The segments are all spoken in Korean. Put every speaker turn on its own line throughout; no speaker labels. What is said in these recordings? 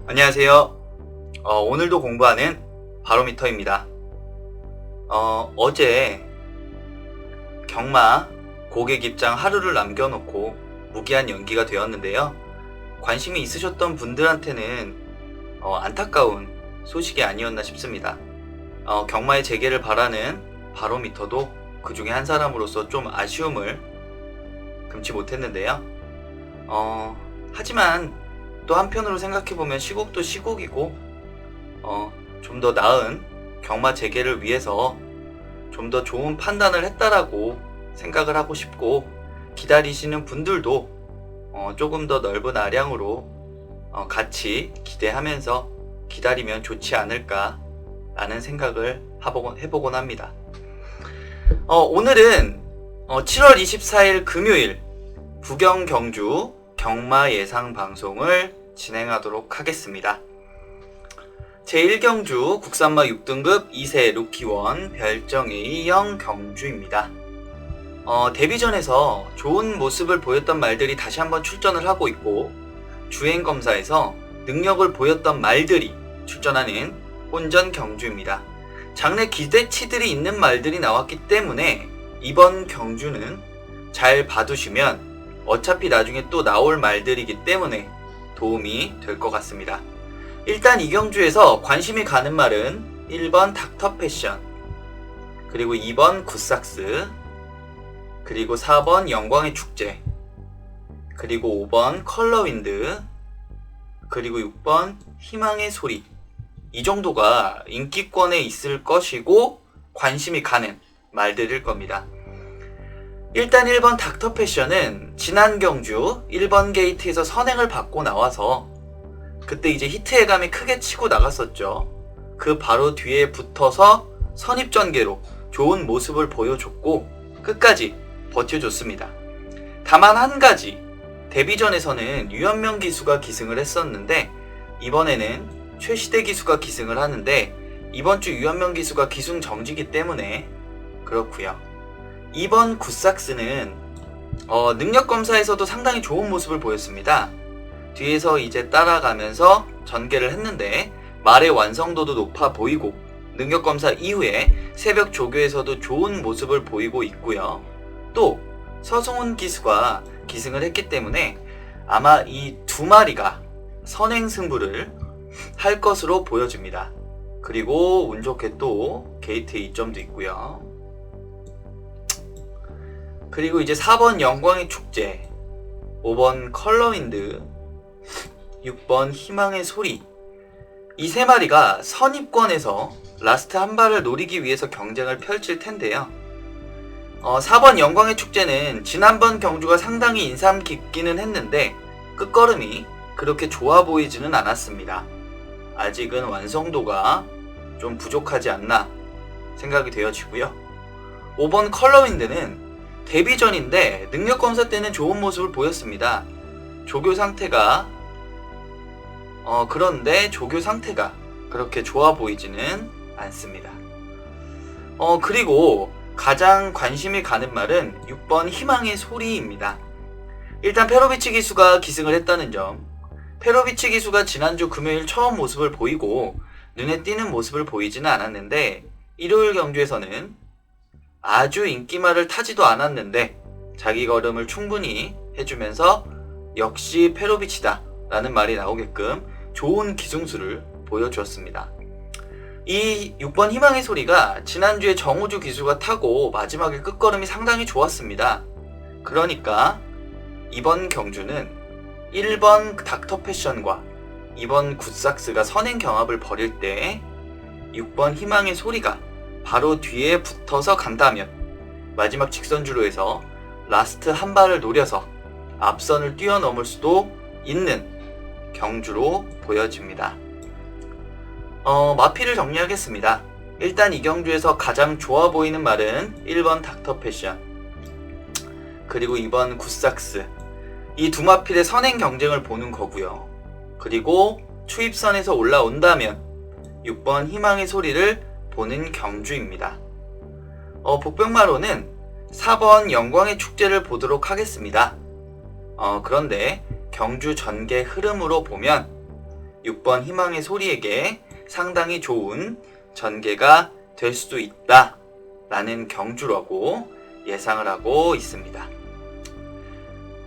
안녕하세요. 오늘도 공부하는 바로미터입니다. 어제 경마 고객 입장 하루를 남겨놓고 무기한 연기가 되었는데요. 관심이 있으셨던 분들한테는 안타까운 소식이 아니었나 싶습니다. 경마의 재개를 바라는 바로미터도 그 중에 한 사람으로서 좀 아쉬움을 금치 못했는데요. 하지만 또 한편으로 생각해보면 시국도 시국이고 좀 더 나은 경마 재개를 위해서 좀 더 좋은 판단을 했다라고 생각을 하고 싶고, 기다리시는 분들도 조금 더 넓은 아량으로 같이 기대하면서 기다리면 좋지 않을까 라는 생각을 해보곤 합니다. 오늘은 7월 24일 금요일 부경 경주 경마 예상 방송을 진행하도록 하겠습니다. 제1경주 국산마 6등급 2세 루키원 별정 A형 경주입니다. 데뷔전에서 좋은 모습을 보였던 말들이 다시 한번 출전을 하고 있고, 주행검사에서 능력을 보였던 말들이 출전하는 혼전 경주입니다. 장래 기대치들이 있는 말들이 나왔기 때문에 이번 경주는 잘 봐두시면 어차피 나중에 또 나올 말들이기 때문에 도움이 될 것 같습니다. 일단 이 경주에서 관심이 가는 말은 1번 닥터패션, 그리고 2번 굿삭스, 그리고 4번 영광의 축제, 그리고 5번 컬러윈드, 그리고 6번 희망의 소리. 이 정도가 인기권에 있을 것이고 관심이 가는 말들일 겁니다. 일단 1번 닥터패션은 지난 경주 1번 게이트에서 선행을 받고 나와서 그때 이제 히트예감이 크게 치고 나갔었죠. 그 바로 뒤에 붙어서 선입전개로 좋은 모습을 보여줬고 끝까지 버텨줬습니다. 다만 한 가지, 데뷔전에서는 유현명 기수가 기승을 했었는데 이번에는 최시대 기수가 기승을 하는데, 이번 주 유현명 기수가 기승 정지기 때문에 그렇고요. 2번 굿삭스는 능력검사에서도 상당히 좋은 모습을 보였습니다. 뒤에서 이제 따라가면서 전개를 했는데 말의 완성도도 높아 보이고, 능력검사 이후에 새벽 조교에서도 좋은 모습을 보이고 있고요. 또 서승훈 기수가 기승을 했기 때문에 아마 이 두 마리가 선행 승부를 할 것으로 보여집니다. 그리고 운 좋게 또 게이트 2점도 있고요. 그리고 이제 4번 영광의 축제, 5번 컬러윈드, 6번 희망의 소리. 이 세 마리가 선입권에서 라스트 한 발을 노리기 위해서 경쟁을 펼칠 텐데요. 4번 영광의 축제는 지난번 경주가 상당히 인상 깊기는 했는데 끝걸음이 그렇게 좋아 보이지는 않았습니다. 아직은 완성도가 좀 부족하지 않나 생각이 되어지고요. 5번 컬러윈드는 데뷔전인데 능력검사 때는 좋은 모습을 보였습니다. 조교 상태가 그런데 조교 상태가 그렇게 좋아 보이지는 않습니다. 그리고 가장 관심이 가는 말은 6번 희망의 소리입니다. 일단 페로비치 기수가 기승을 했다는 점, 페로비치 기수가 지난주 금요일 처음 모습을 보이고 눈에 띄는 모습을 보이지는 않았는데, 일요일 경주에서는 아주 인기말을 타지도 않았는데 자기 걸음을 충분히 해주면서 역시 페로비치다 라는 말이 나오게끔 좋은 기승수를 보여주었습니다. 이 6번 희망의 소리가 지난주에 정우주 기수가 타고 마지막에 끝걸음이 상당히 좋았습니다. 그러니까 이번 경주는 1번 닥터패션과 2번 굿삭스가 선행 경합을 벌일 때 6번 희망의 소리가 바로 뒤에 붙어서 간다면 마지막 직선주로에서 라스트 한 발을 노려서 앞선을 뛰어넘을 수도 있는 경주로 보여집니다. 마피를 정리하겠습니다. 일단 이 경주에서 가장 좋아 보이는 말은 1번 닥터패션, 그리고 2번 굿삭스. 이 두 마필의 선행 경쟁을 보는 거고요. 그리고 추입선에서 올라온다면 6번 희망의 소리를 보는 경주입니다. 복병마로는 4번 영광의 축제를 보도록 하겠습니다. 그런데 경주 전개 흐름으로 보면 6번 희망의 소리에게 상당히 좋은 전개가 될 수도 있다 라는 경주라고 예상을 하고 있습니다.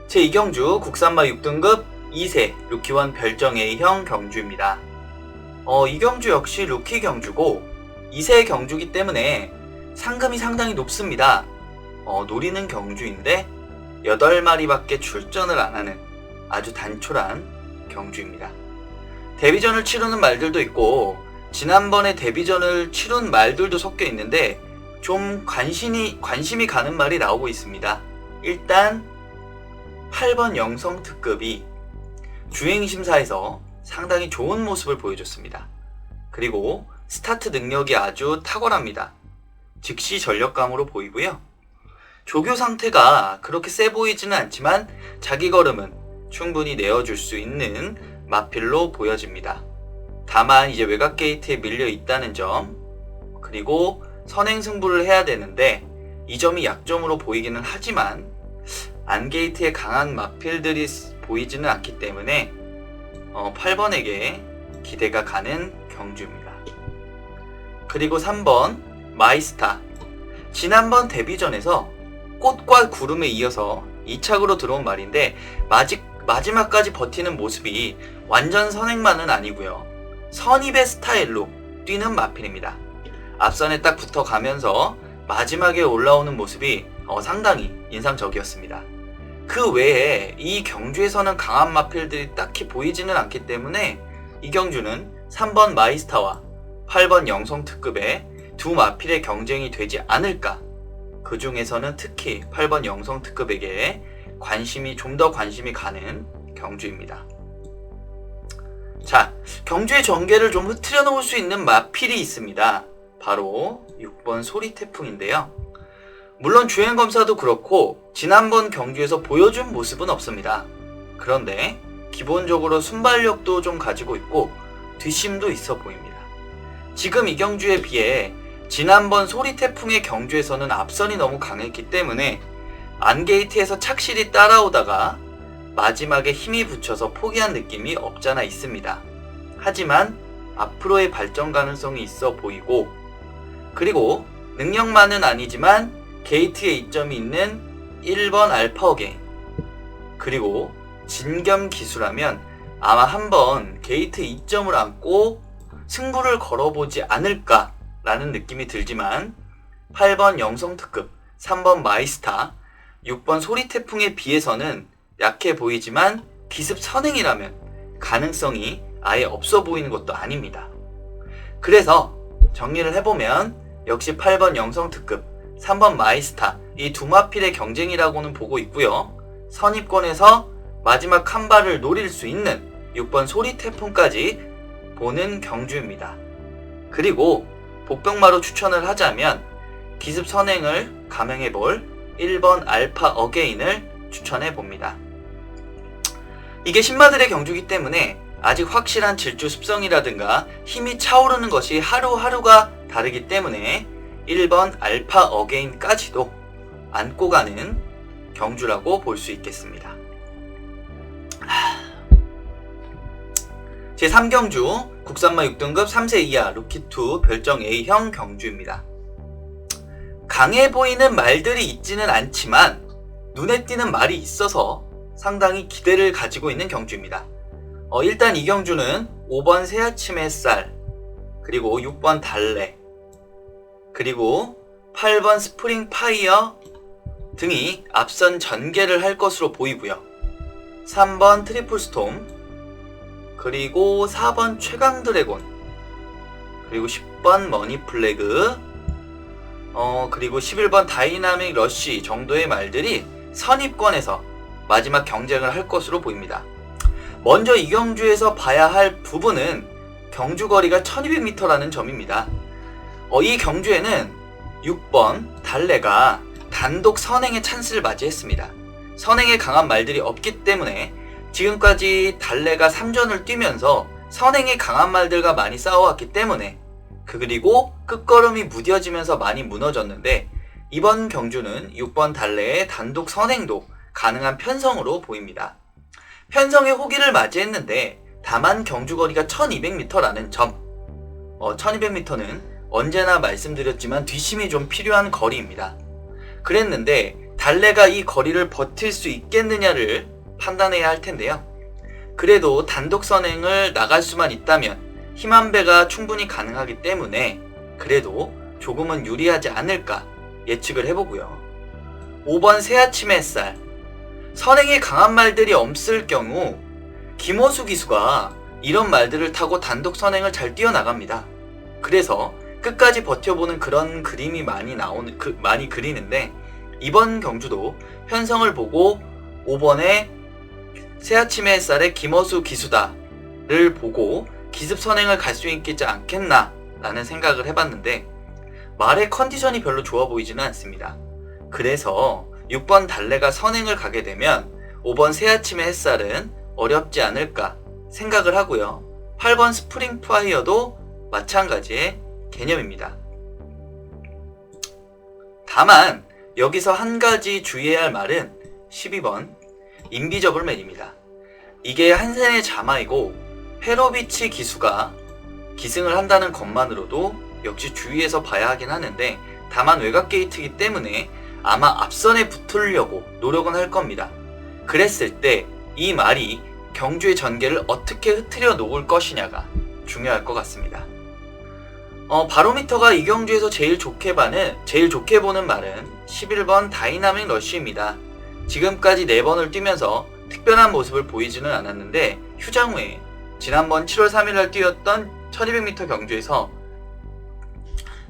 제2경주 국산마 6등급 2세 루키1 별정 A형 경주입니다. 이 경주 역시 루키 경주고 2세 경주기 때문에 상금이 상당히 높습니다. 노리는 경주인데 8마리밖에 출전을 안 하는 아주 단촐한 경주입니다. 데뷔전을 치르는 말들도 있고 지난번에 데뷔전을 치른 말들도 섞여 있는데 좀 관심이 가는 말이 나오고 있습니다. 일단 8번 영성 특급이 주행심사에서 상당히 좋은 모습을 보여줬습니다. 그리고 스타트 능력이 아주 탁월합니다. 즉시 전력감으로 보이고요. 조교 상태가 그렇게 세 보이지는 않지만 자기 걸음은 충분히 내어줄 수 있는 마필로 보여집니다. 다만 이제 외곽 게이트에 밀려 있다는 점, 그리고 선행 승부를 해야 되는데 이 점이 약점으로 보이기는 하지만 안게이트에 강한 마필들이 보이지는 않기 때문에 8번에게 기대가 가는 경주입니다. 그리고 3번 마이스타. 지난번 데뷔전에서 꽃과 구름에 이어서 2착으로 들어온 말인데 마지막까지 버티는 모습이 완전 선행만은 아니고요. 선입의 스타일로 뛰는 마필입니다. 앞선에 딱 붙어가면서 마지막에 올라오는 모습이 상당히 인상적이었습니다. 그 외에 이 경주에서는 강한 마필들이 딱히 보이지는 않기 때문에 이 경주는 3번 마이스타와 8번 영성특급의 두 마필의 경쟁이 되지 않을까. 그 중에서는 특히 8번 영성특급에게 좀 더 관심이 가는 경주입니다. 자, 경주의 전개를 좀 흐트려 놓을 수 있는 마필이 있습니다. 바로 6번 소리태풍인데요. 물론 주행검사도 그렇고 지난번 경주에서 보여준 모습은 없습니다. 그런데 기본적으로 순발력도 좀 가지고 있고 뒷심도 있어 보입니다. 지금 이 경주에 비해 지난번 소리태풍의 경주에서는 앞선이 너무 강했기 때문에 안게이트에서 착실히 따라오다가 마지막에 힘이 붙여서 포기한 느낌이 없잖아 있습니다. 하지만 앞으로의 발전 가능성이 있어 보이고, 그리고 능력만은 아니지만 게이트에 이점이 있는 1번 알파 어게인, 그리고 진겸 기수라면 아마 한번 게이트 이점을 안고 승부를 걸어보지 않을까 라는 느낌이 들지만 8번 영성특급, 3번 마이스타, 6번 소리태풍에 비해서는 약해 보이지만 기습 선행이라면 가능성이 아예 없어 보이는 것도 아닙니다. 그래서 정리를 해보면 역시 8번 영성특급, 3번 마이스타 이 두 마필의 경쟁이라고는 보고 있고요. 선입권에서 마지막 한 발을 노릴 수 있는 6번 소리태풍까지 보는 경주입니다. 그리고 복병마로 추천을 하자면 기습 선행을 감행해볼 1번 알파 어게인을 추천해봅니다. 이게 신마들의 경주이기 때문에 아직 확실한 질주 습성이라든가 힘이 차오르는 것이 하루하루가 다르기 때문에 1번 알파 어게인까지도 안고 가는 경주라고 볼 수 있겠습니다. 제3경주 국산마 6등급 3세 이하 루키2 별정 A형 경주입니다. 강해 보이는 말들이 있지는 않지만 눈에 띄는 말이 있어서 상당히 기대를 가지고 있는 경주입니다. 일단 이 경주는 5번 새아침 햇살, 그리고 6번 달래, 그리고 8번 스프링 파이어 등이 앞선 전개를 할 것으로 보이고요. 3번 트리플 스톰, 그리고 4번 최강 드래곤, 그리고 10번 머니 플래그, 그리고 11번 다이나믹 러쉬 정도의 말들이 선입권에서 마지막 경쟁을 할 것으로 보입니다. 먼저 이 경주에서 봐야 할 부분은 경주 거리가 1200m라는 점입니다. 이 경주에는 6번 달래가 단독 선행의 찬스를 맞이했습니다. 선행에 강한 말들이 없기 때문에 지금까지 달래가 3전을 뛰면서 선행에 강한 말들과 많이 싸워왔기 때문에 그리고 끝걸음이 무뎌지면서 많이 무너졌는데 이번 경주는 6번 달래의 단독 선행도 가능한 편성으로 보입니다. 편성의 호기를 맞이했는데 다만 경주거리가 1200m라는 점. 1200m는 언제나 말씀드렸지만 뒷심이 좀 필요한 거리입니다. 그랬는데 달래가 이 거리를 버틸 수 있겠느냐를 판단해야 할 텐데요. 그래도 단독 선행을 나갈 수만 있다면 힘한배가 충분히 가능하기 때문에 그래도 조금은 유리하지 않을까 예측을 해보고요. 5번 새아침의 햇살. 선행에 강한 말들이 없을 경우 김호수 기수가 이런 말들을 타고 단독 선행을 잘 뛰어나갑니다. 그래서 끝까지 버텨보는 그런 그림이 많이 그리는데 이번 경주도 편성을 보고 5번에 새아침의 햇살의 김호수 기수다를 보고 기습 선행을 갈 수 있겠지 않겠나 라는 생각을 해봤는데 말의 컨디션이 별로 좋아 보이지는 않습니다. 그래서 6번 달래가 선행을 가게 되면 5번 새아침의 햇살은 어렵지 않을까 생각을 하고요. 8번 스프링 파이어도 마찬가지의 개념입니다. 다만 여기서 한 가지 주의해야 할 말은 12번 인비저블맨입니다. 이게 한센의 자마이고 페로비치 기수가 기승을 한다는 것만으로도 역시 주의해서 봐야 하긴 하는데 다만 외곽 게이트이기 때문에 아마 앞선에 붙으려고 노력은 할 겁니다. 그랬을 때 이 말이 경주의 전개를 어떻게 흐트려 놓을 것이냐가 중요할 것 같습니다. 바로미터가 이 경주에서 제일 좋게 보는 말은 11번 다이나믹 러쉬입니다. 지금까지 4번을 뛰면서 특별한 모습을 보이지는 않았는데 휴장 후에 지난번 7월 3일날 뛰었던 1200m 경주에서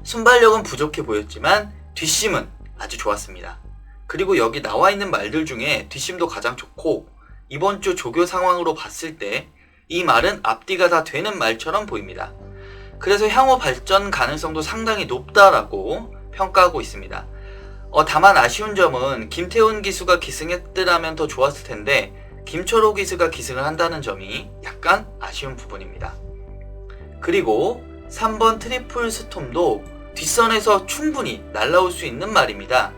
순발력은 부족해 보였지만 뒷심은 아주 좋았습니다. 그리고 여기 나와 있는 말들 중에 뒷심도 가장 좋고 이번 주 조교 상황으로 봤을 때 이 말은 앞뒤가 다 되는 말처럼 보입니다. 그래서 향후 발전 가능성도 상당히 높다라고 평가하고 있습니다. 다만 아쉬운 점은 김태훈 기수가 기승했더라면 더 좋았을 텐데 김철호 기수가 기승을 한다는 점이 약간 아쉬운 부분입니다. 그리고 3번 트리플 스톰도 뒷선에서 충분히 날아올 수 있는 말입니다.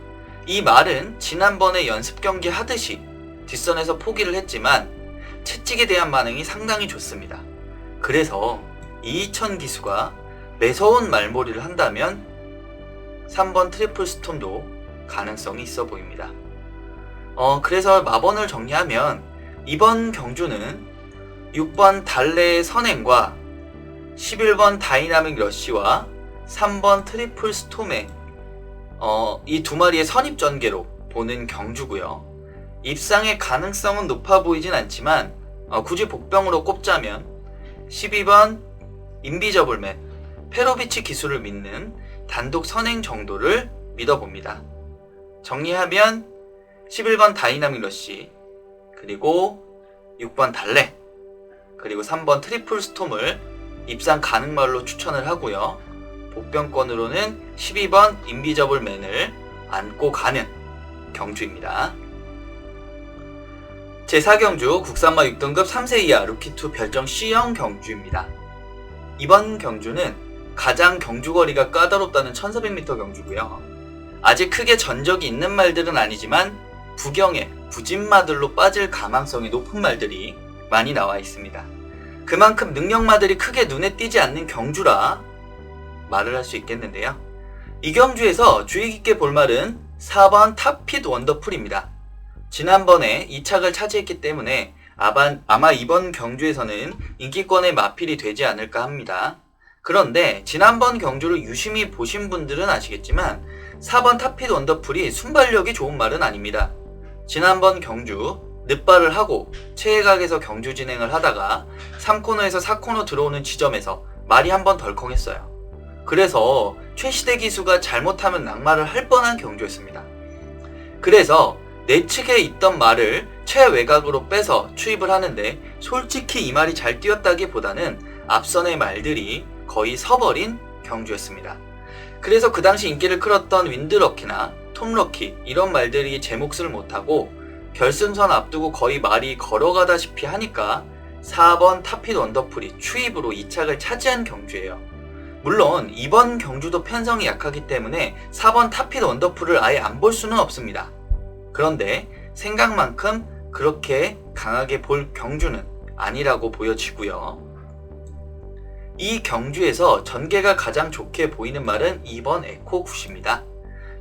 이 말은 지난번에 연습 경기 하듯이 뒷선에서 포기를 했지만 채찍에 대한 반응이 상당히 좋습니다. 그래서 이희천 기수가 매서운 말몰이를 한다면 3번 트리플 스톰도 가능성이 있어 보입니다. 그래서 마번을 정리하면 이번 경주는 6번 달래의 선행과 11번 다이나믹 러쉬와 3번 트리플 스톰의 이 두 마리의 선입 전개로 보는 경주고요. 입상의 가능성은 높아 보이진 않지만 굳이 복병으로 꼽자면 12번 인비저블맨 페로비치 기술을 믿는 단독 선행 정도를 믿어봅니다. 정리하면 11번 다이나믹 러쉬 그리고 6번 달래 그리고 3번 트리플 스톰을 입상 가능말로 추천을 하고요. 복병권으로는 12번 인비저블맨을 안고 가는 경주입니다. 제4경주 국산마 6등급 3세 이하 루키2 별정 C형 경주입니다. 이번 경주는 가장 경주거리가 까다롭다는 1400m 경주고요. 아직 크게 전적이 있는 말들은 아니지만 부경에 부진마들로 빠질 가망성이 높은 말들이 많이 나와 있습니다. 그만큼 능력마들이 크게 눈에 띄지 않는 경주라 말을 할 수 있겠는데요. 이 경주에서 주의 깊게 볼 말은 4번 탑핏 원더풀입니다. 지난번에 2착을 차지했기 때문에 아마 이번 경주에서는 인기권의 마필이 되지 않을까 합니다. 그런데 지난번 경주를 유심히 보신 분들은 아시겠지만 4번 탑핏 원더풀이 순발력이 좋은 말은 아닙니다. 지난번 경주 늑발을 하고 최애각에서 경주 진행을 하다가 3코너에서 4코너 들어오는 지점에서 말이 한번 덜컹했어요. 그래서 최시대 기수가 잘못하면 낙마를 할 뻔한 경주였습니다. 그래서 내측에 있던 말을 최외곽으로 빼서 추입을 하는데 솔직히 이 말이 잘 뛰었다기보다는 앞선의 말들이 거의 서버린 경주였습니다. 그래서 그 당시 인기를 끌었던 윈드럭키나 톰럭키 이런 말들이 제 몫을 못하고 결승선 앞두고 거의 말이 걸어가다시피 하니까 4번 탑핏 원더풀이 추입으로 2착을 차지한 경주예요. 물론 이번 경주도 편성이 약하기 때문에 4번 탑핏 원더풀을 아예 안 볼 수는 없습니다. 그런데 생각만큼 그렇게 강하게 볼 경주는 아니라고 보여지고요. 이 경주에서 전개가 가장 좋게 보이는 말은 2번 에코굿입니다.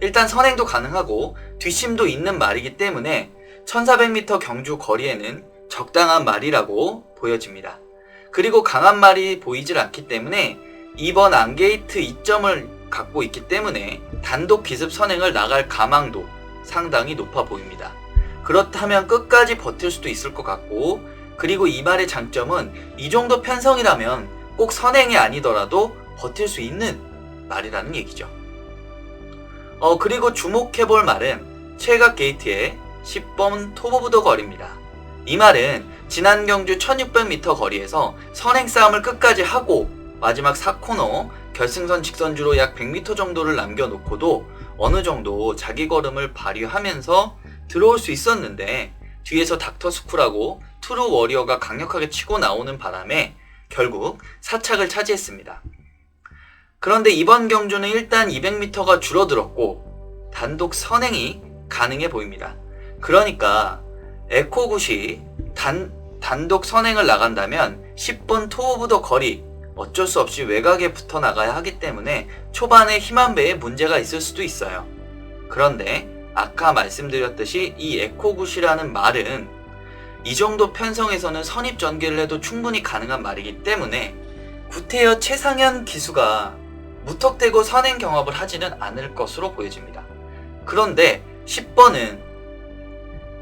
일단 선행도 가능하고 뒷심도 있는 말이기 때문에 1400m 경주 거리에는 적당한 말이라고 보여집니다. 그리고 강한 말이 보이질 않기 때문에 2번 안게이트 2점을 갖고 있기 때문에 단독 기습 선행을 나갈 가망도 상당히 높아 보입니다. 그렇다면 끝까지 버틸 수도 있을 것 같고, 그리고 이 말의 장점은 이 정도 편성이라면 꼭 선행이 아니더라도 버틸 수 있는 말이라는 얘기죠. 그리고 주목해볼 말은 최각 게이트의 10번 톱 오브 더 거리입니다. 이 말은 지난 경주 1600m 거리에서 선행 싸움을 끝까지 하고 마지막 4코너 결승선 직선주로 약 100m 정도를 남겨놓고도 어느 정도 자기 걸음을 발휘하면서 들어올 수 있었는데, 뒤에서 닥터스쿨하고 트루 워리어가 강력하게 치고 나오는 바람에 결국 4착을 차지했습니다. 그런데 이번 경주는 일단 200m가 줄어들었고 단독 선행이 가능해 보입니다. 그러니까 에코굿이 단독 선행을 나간다면 10번 톱 오브 더 거리, 어쩔 수 없이 외곽에 붙어 나가야 하기 때문에 초반에 힘한 배에 문제가 있을 수도 있어요. 그런데 아까 말씀드렸듯이 이 에코굿이라는 말은 이 정도 편성에서는 선입 전개를 해도 충분히 가능한 말이기 때문에 구태여 최상현 기수가 무턱대고 선행 경합을 하지는 않을 것으로 보여집니다. 그런데 10번은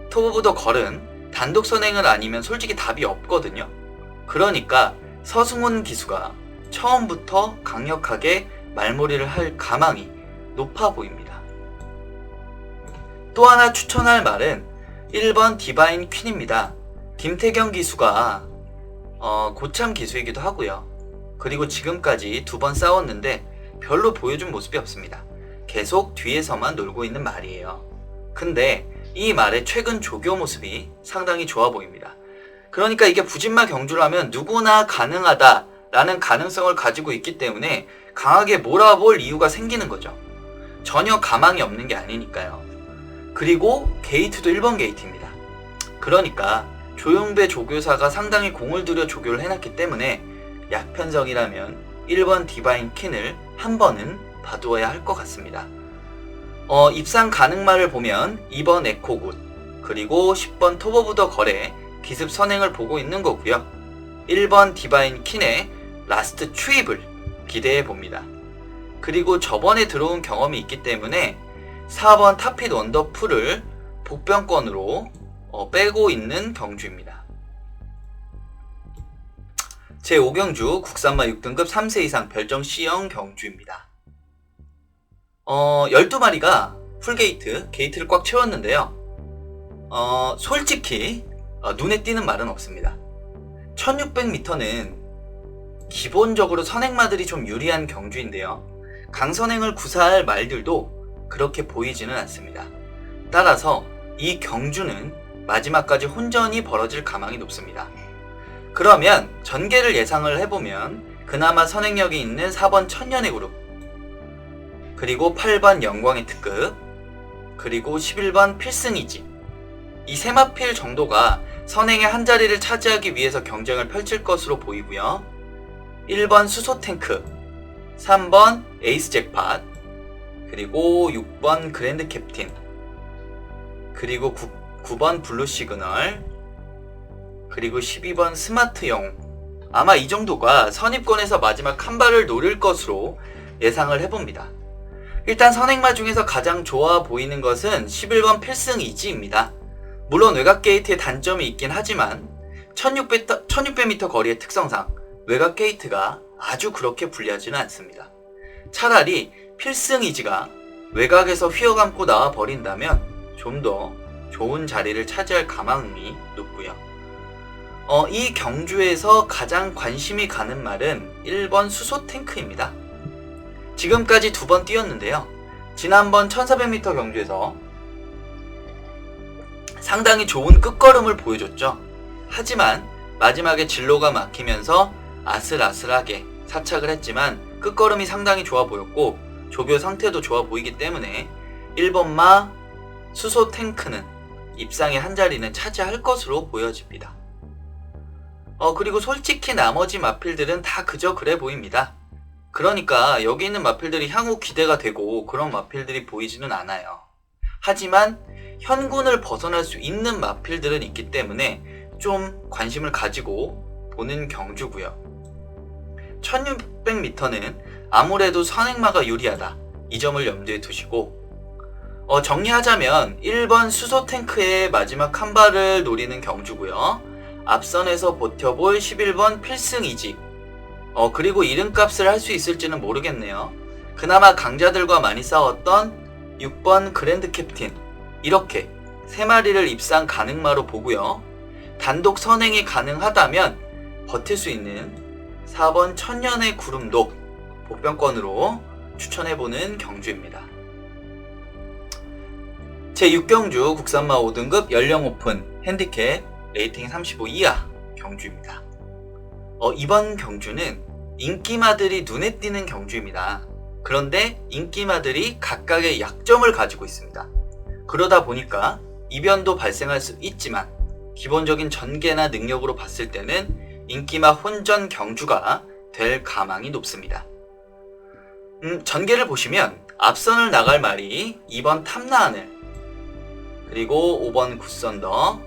톱 오브 더 걸은 단독 선행을 아니면 솔직히 답이 없거든요. 그러니까 서승훈 기수가 처음부터 강력하게 말몰이를 할 가망이 높아 보입니다. 또 하나 추천할 말은 1번 디바인 퀸입니다. 김태경 기수가 고참 기수이기도 하고요. 그리고 지금까지 2번 싸웠는데 별로 보여준 모습이 없습니다. 계속 뒤에서만 놀고 있는 말이에요. 근데 이 말의 최근 조교 모습이 상당히 좋아 보입니다. 그러니까 이게 부진마 경주라면 누구나 가능하다라는 가능성을 가지고 있기 때문에 강하게 몰아볼 이유가 생기는 거죠. 전혀 가망이 없는 게 아니니까요. 그리고 게이트도 1번 게이트입니다. 그러니까 조용배 조교사가 상당히 공을 들여 조교를 해놨기 때문에 약편성이라면 1번 디바인 퀸을 한 번은 봐두어야 할 것 같습니다. 입상 가능말을 보면 2번 에코굿, 그리고 10번 톱 오브 더 거래 기습 선행을 보고 있는 거고요. 1번 디바인 퀸의 라스트 추입을 기대해 봅니다. 그리고 저번에 들어온 경험이 있기 때문에 4번 탑핏 원더풀을 복병권으로 빼고 있는 경주입니다. 제5경주 국산마 6등급 3세 이상 별정 C형 경주입니다. 12마리가 풀게이트, 게이트를 꽉 채웠는데요. 솔직히 눈에 띄는 말은 없습니다. 1600m는 기본적으로 선행마들이 좀 유리한 경주인데요. 강선행을 구사할 말들도 그렇게 보이지는 않습니다. 따라서 이 경주는 마지막까지 혼전이 벌어질 가망이 높습니다. 그러면 전개를 예상을 해보면 그나마 선행력이 있는 4번 천년의 그룹, 그리고 8번 영광의 특급, 그리고 11번 필승이지, 이 세 마필 정도가 선행의 한 자리를 차지하기 위해서 경쟁을 펼칠 것으로 보이고요. 1번 수소탱크, 3번 에이스 잭팟, 그리고 6번 그랜드 캡틴, 그리고 9번 블루 시그널, 그리고 12번 스마트 영웅, 아마 이 정도가 선입권에서 마지막 한 발을 노릴 것으로 예상을 해봅니다. 일단 선행마 중에서 가장 좋아 보이는 것은 11번 필승이지입니다. 물론 외곽 게이트의 단점이 있긴 하지만 1600m 거리의 특성상 외곽 게이트가 아주 그렇게 불리하지는 않습니다. 차라리 필승이지가 외곽에서 휘어감고 나와 버린다면 좀 더 좋은 자리를 차지할 가망이 높고요. 이 경주에서 가장 관심이 가는 말은 1번 수소탱크입니다. 지금까지 2번 뛰었는데요. 지난번 1400m 경주에서 상당히 좋은 끝걸음을 보여줬죠. 하지만 마지막에 진로가 막히면서 아슬아슬하게 사착을 했지만 끝걸음이 상당히 좋아 보였고 조교 상태도 좋아 보이기 때문에 1번마 수소탱크는 입상의 한 자리는 차지할 것으로 보여집니다. 그리고 솔직히 나머지 마필들은 다 그저 그래 보입니다. 그러니까 여기 있는 마필들이 향후 기대가 되고 그런 마필들이 보이지는 않아요. 하지만 현군을 벗어날 수 있는 마필들은 있기 때문에 좀 관심을 가지고 보는 경주고요. 1600m는 아무래도 선행마가 유리하다. 이 점을 염두에 두시고 정리하자면 1번 수소 탱크의 마지막 한 발을 노리는 경주고요. 앞선에서 버텨볼 11번 필승 이직. 그리고 이름값을 할 수 있을지는 모르겠네요. 그나마 강자들과 많이 싸웠던 6번 그랜드 캡틴. 이렇게 3마리를 입상 가능마로 보고요. 단독 선행이 가능하다면 버틸 수 있는 4번 천년의 구름독 복병권으로 추천해보는 경주입니다. 제6경주 국산마 5등급 연령 오픈 핸디캡 레이팅 35 이하 경주입니다. 이번 경주는 인기마들이 눈에 띄는 경주입니다. 그런데 인기마들이 각각의 약점을 가지고 있습니다. 그러다 보니까 이변도 발생할 수 있지만 기본적인 전개나 능력으로 봤을 때는 인기마 혼전 경주가 될 가망이 높습니다. 전개를 보시면 앞선을 나갈 말이 2번 탐나하늘, 그리고 5번 굿선더,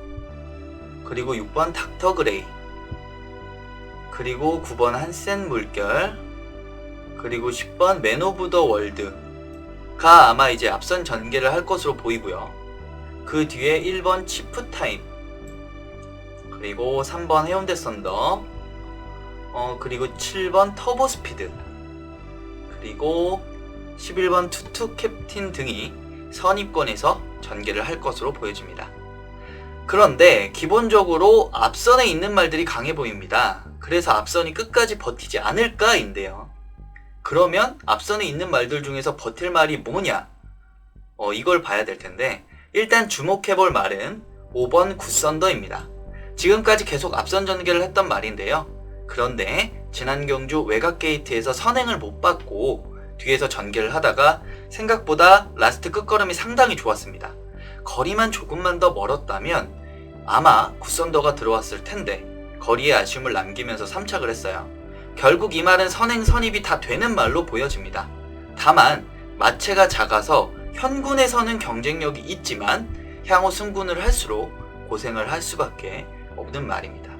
그리고 6번 닥터 그레이, 그리고 9번 한센 물결, 그리고 10번 맨 오브 더 월드가 아마 이제 앞선 전개를 할 것으로 보이고요. 그 뒤에 1번 치프 타임, 그리고 3번 해운대 썬더, 그리고 7번 터보 스피드, 그리고 11번 투투 캡틴 등이 선입권에서 전개를 할 것으로 보여집니다. 그런데 기본적으로 앞선에 있는 말들이 강해 보입니다. 그래서 앞선이 끝까지 버티지 않을까인데요. 그러면 앞선에 있는 말들 중에서 버틸 말이 뭐냐? 이걸 봐야 될 텐데 일단 주목해볼 말은 5번 굿선더입니다. 지금까지 계속 앞선 전개를 했던 말인데요. 그런데 지난 경주 외곽 게이트에서 선행을 못 받고 뒤에서 전개를 하다가 생각보다 라스트 끝걸음이 상당히 좋았습니다. 거리만 조금만 더 멀었다면 아마 굿선더가 들어왔을 텐데 거리에 아쉬움을 남기면서 3착을 했어요. 결국 이 말은 선행 선입이 다 되는 말로 보여집니다. 다만 마체가 작아서 현군에서는 경쟁력이 있지만 향후 승군을 할수록 고생을 할 수밖에 없는 말입니다.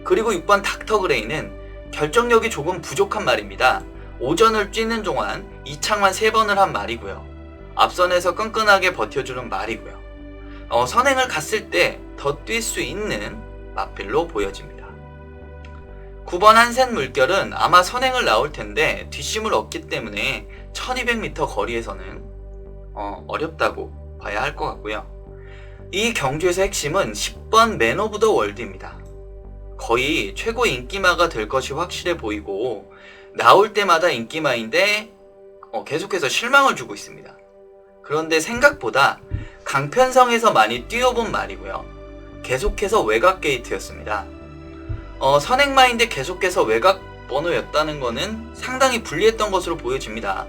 그리고 6번 닥터 그레이는 결정력이 조금 부족한 말입니다. 오전을 뛰는 동안 2착만 3번을 한 말이고요. 앞선에서 끈끈하게 버텨주는 말이고요. 선행을 갔을 때 더 뛸 수 있는 마필로 보여집니다. 9번 한센 물결은 아마 선행을 나올 텐데 뒷심을 얻기 때문에 1200m 거리에서는 어렵다고 봐야 할 것 같고요. 이 경주에서 핵심은 10번 맨 오브 더 월드입니다. 거의 최고 인기마가 될 것이 확실해 보이고 나올 때마다 인기마인데 계속해서 실망을 주고 있습니다. 그런데 생각보다 강편성에서 많이 뛰어본 말이고요. 계속해서 외곽 게이트였습니다. 선행마인데 계속해서 외곽 번호였다는 것은 상당히 불리했던 것으로 보여집니다.